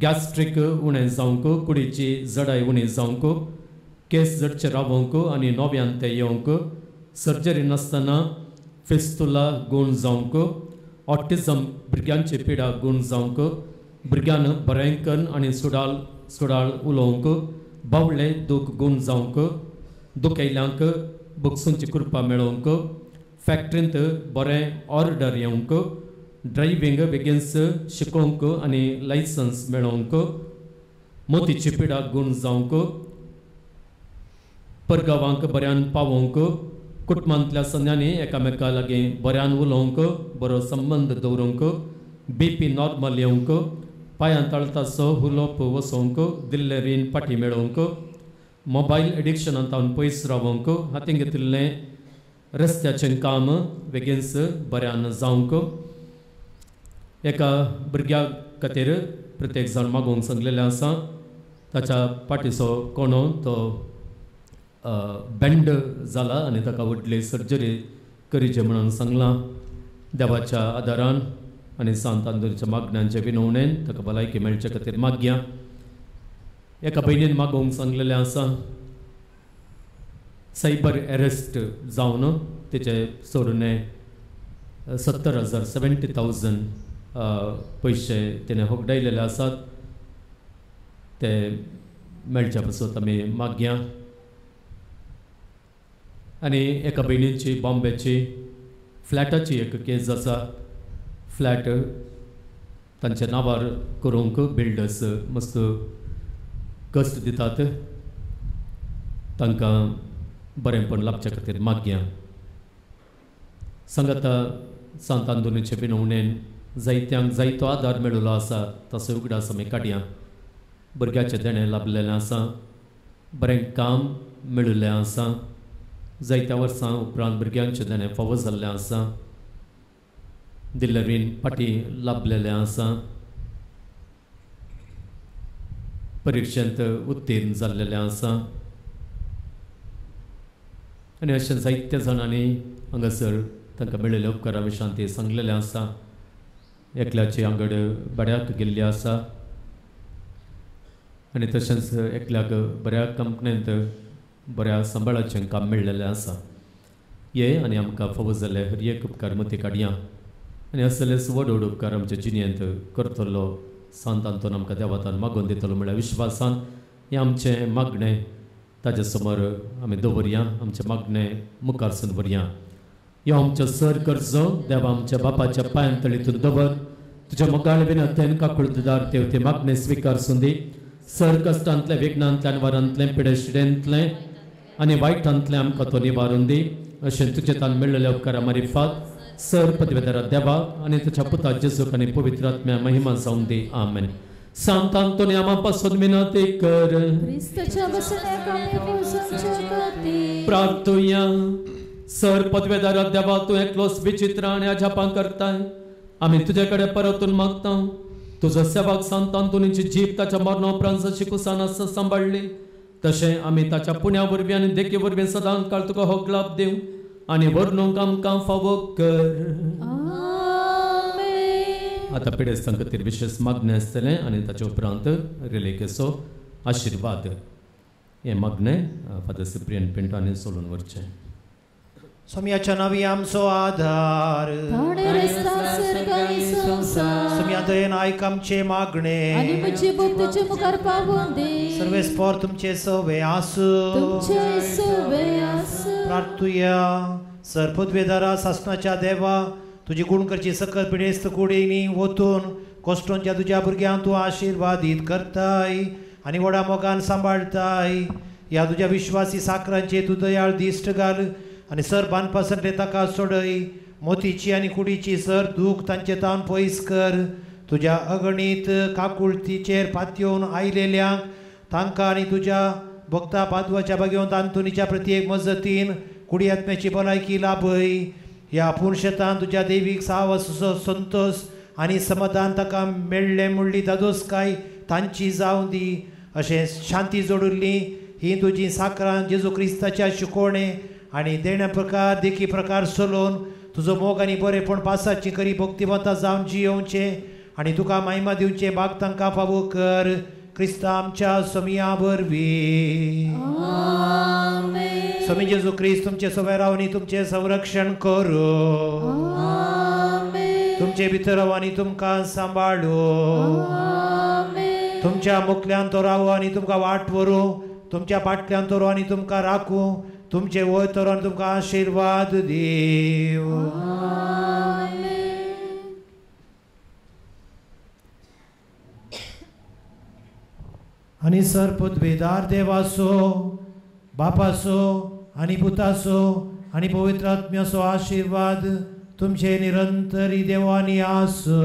H: गॅस्ट्रीक उणें जावंक कुडीची जडाय उणी जावंक केस जडचे रावोवंक आनी नव्यान ते येवंक सर्जरी नासतना फिस्तुला गूण जावंक ऑटिझम भुरग्यांची पिडा गूण जावंक भुरग्यान बरेंकन आनी सुडाळ उलोवंक बावळे दूख गूण जावंक दुखयल्यांक बुक्सूंची कृपा मेळोवंक फॅक्ट्रींत बरें ऑर्डर येवंक ड्रायव्हिंग बेगीनच शिकोवंक आनी लायसन्स मेळोवंक मोतीची पिडा गूण जावंक परगांवांक बऱ्यान पावोवंक कुटुंबांतल्या सन्यांनी एकामेका लागीं बऱ्यान उलोवंक बरो संबंद दवरूंक BP नॉर्मल येवंक पांयां तळटासो हुलोप वसोवंक दिल्ले रीण फाटीं मेळोवंक मोबायल एडिक्शनांत पयस रावोवंक हातीन घेतिल्लें रस्त्याचें काम बेगीनच बऱ्यान जावंक एका भुरग्या खातीर प्रत्येक जाण मागोवंक सांगलेलें आसा ताच्या पाठीचो कोणो तो बेंड जाला आनी ताका व्हडली सर्जरी करीचे म्हणून सांगलां देवाच्या आदारान आनी सांत आंदोलीच्या मागण्यांचे विनवणेन ताका भलायकी मेळचे खातीर मागया एका भयणीन मागोवंक सांगलेलें आसा सायबर एरेस्ट जावन तिचे सोडून 70,000 पयशे तिणें होगडायलेले आसात ते मेळच्या पासून आमी मागया आनी एका भयणीची बॉम्बेची फ्लॅटाची एक केस आसा फ्लॅट तांच्या नांवार करूंक बिल्डर्स मस्त कश्ट दितात तांकां बरेंपण लाभच्या खातीर मागया सांगाता सांत आंदोलीचे विनवणेन जायत्यांक जायतो आदार मेळिल्लो आसा तसो उगडास आमी काडया भुरग्याचें देणें लाभलेलें आसा बरें काम मेळिल्लें आसा जायत्या वर्सां उपरांत भुरग्यांचें देणें फावो जाल्लें आसा दिल्ले रीण फाटीं लाभलेलें आसा परिक्षेंत उत्तीर्ण जाल्लेलें आसा आनी अशें जायत्या जाणांनी हांगासर तांकां मेळिल्ल्या उपकारा विशीं ते सांगलेलें आसा एकल्याची आंगड बड्याक गेल्ली आसा आनी तशेंच एकल्याक बऱ्या कंपनींत बऱ्या सांबाळाचें काम मेळिल्लें आसा हे आनी आमकां फावो जाल्ले हर एक उपकार मती काडया आनी असलेच व्हड व्हड उपकार आमच्या जिणेंत करतलो सांत आंतोन आमकां देवातान मागोवन दितलो म्हळ्यार विश्वासान हें आमचें मागणें ताजे समोर आमी दवरया आमचें मागणें मुखारसून व्हरया ह्यो आमचो सर करचो देवा आमच्या बापाच्या पांयां तळीतून दवर तुज्या मोगाळ विनंतेन काकुळदार तेव ते मागणें स्विकारसून दी सर कश्टांतले विघ्नांतल्यान वरांतलें पिडेशिडेंतलें आनी वायटांतलें आमकां तो निवारून दी अशें तुजे तान मेळिल्ल्या उपकारा मारिफात सर पदवेदारा देवा आनी तुज्या पुता जेजूक आनी पवित्र आत्म्या महिमा जावन दी आमेन सांत आंतोनी आमा पासून विनंती कर प्रार्थुया सर पदवेदारा देवा तूं एकलोच विचित्र आनी अजापां करताय आमी तुजे कडेन परतून मागता तुजो सेवाक सांत आंतोनीची जीप ताच्या मरणा उपरांत जशी कुसान सांबाळली तशें आमी ताच्या पुण्या वरवीं आनी देखे वरवीं सदां काळ तुका होग लाभ दिवं आनी वर्णूंक आमकां फावो कर आतां पिडेस्तां खातीर विशेश मागणें आसतलें आनी ताचे उपरांत रिलेकेचो आशिर्वाद हें मागणें फादर सिप्रियन पिंटांनी सोलून व्हरचें
A: सोम्याच्या नांवी आमचो आधार सोम्या दयेन आयक आमचे मागणे सर्वेस्पोर तुमचे सवे आसूं प्रार्थुया सर पदवेदारा सासणाच्या देवा तुजी गुण करची सकल पिडेस्त कुडींनी वतून कोश्टोंच्या तुज्या भुरग्यांक तूं आशिर्वादीत करताय आनी व्हडा मोगान सांबाळताय ह्या तुज्या विश्वासी साकरांचे तूं दयाळ दिश्ट घाल आनी सर बांदपासले ताका सोडय मोतीची आनी कुडीची सर दूख तांचे तावन पयस कर. तुज्या अगणीत काकुळतीचेर पातयेवन आयलेल्यांक तांकां आनी तुज्या भक्ता पादवाच्या बागेवन तांतुनीच्या प्रत्येक मजतीन कुडी आत्म्याची भलायकी लाभय. ह्या पुणशेतान तुज्या देवीक सावस संतोष आनी समाधान ताका मेळ्ळे म्हणली दादोसकाय तांची जावं दी. अशें शांती जोडुल्ली ही तुजी साकरां जेजू क्रिस्ताच्या शिकोवणे आनी देण्या प्रकार देखी प्रकार चलोवन तुजो मोग आनी बरेपण पासाची करी भक्तिमत्ता जावन जियोवचे आनी तुका महिमा दिवचे भाग तांकां फावो कर. क्रिस्ता आमच्या समिया वरवीं. स्वामी जेजू क्रिस्त तुमचे सवय रावनी तुमचे संरक्षण करो. तुमचे भितर राव आनी तुमकां सांबाळो. तुमच्या मुखल्यान तो रावो आनी तुमकां वाट व्हरू. तुमच्या फाटल्यान तो आनी तुमकां राखूं. तुमचे वय तर आनी तुमकां आशिर्वाद दीव. आनी सर्पद्वेदार देवासो बापासो आनी पुतासो आनी पवित्र आत्म्याचो आशिर्वाद तुमचे निरंतरी देवानी आसो.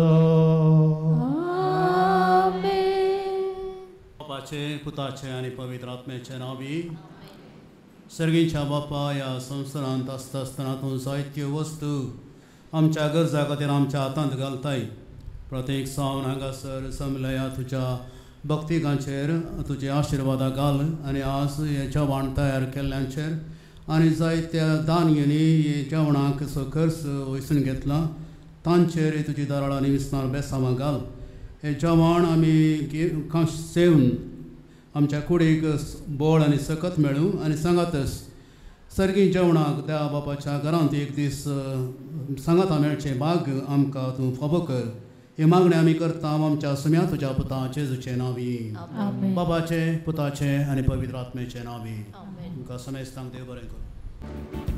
I: बापाचे पुताचे आनी पवित्र आत्म्याचे नावी. सर्गीच्या बापा ह्या संवसारांत आसता आसतना तूं जायत्यो वस्तू आमच्या गरजा खातीर आमच्या हातांत घालताय. प्रत्येक सावन हांगासर समलया तुज्या भक्तिकांचेर तुजे आशिर्वादा घाल आनी आज हे जेवण तयार केल्ल्यांचेर आनी जायत्या दानयेनी हे जेवणाक कसो खर्च वयसून घेतला तांचेर तुजी दाराळांनी विस्तार बेसांवां घाल. हे जेवण आमी सेवन आमच्या कुडीक बोळ आनी सकत मेळूं आनी सांगातच सर्गी जेवणाक त्या बापाच्या घरांत एक दीस सांगाता मेळचे भाग आमकां तूं फावो कर. हे मागणे आमी करता आमच्या सुम्या तुज्या पुता जेजूचे नावी. बाबाचे पुताचे आनी पवित्र आत्म्याचे नावी. तुमकां समेस्तांक देव बरें करूं.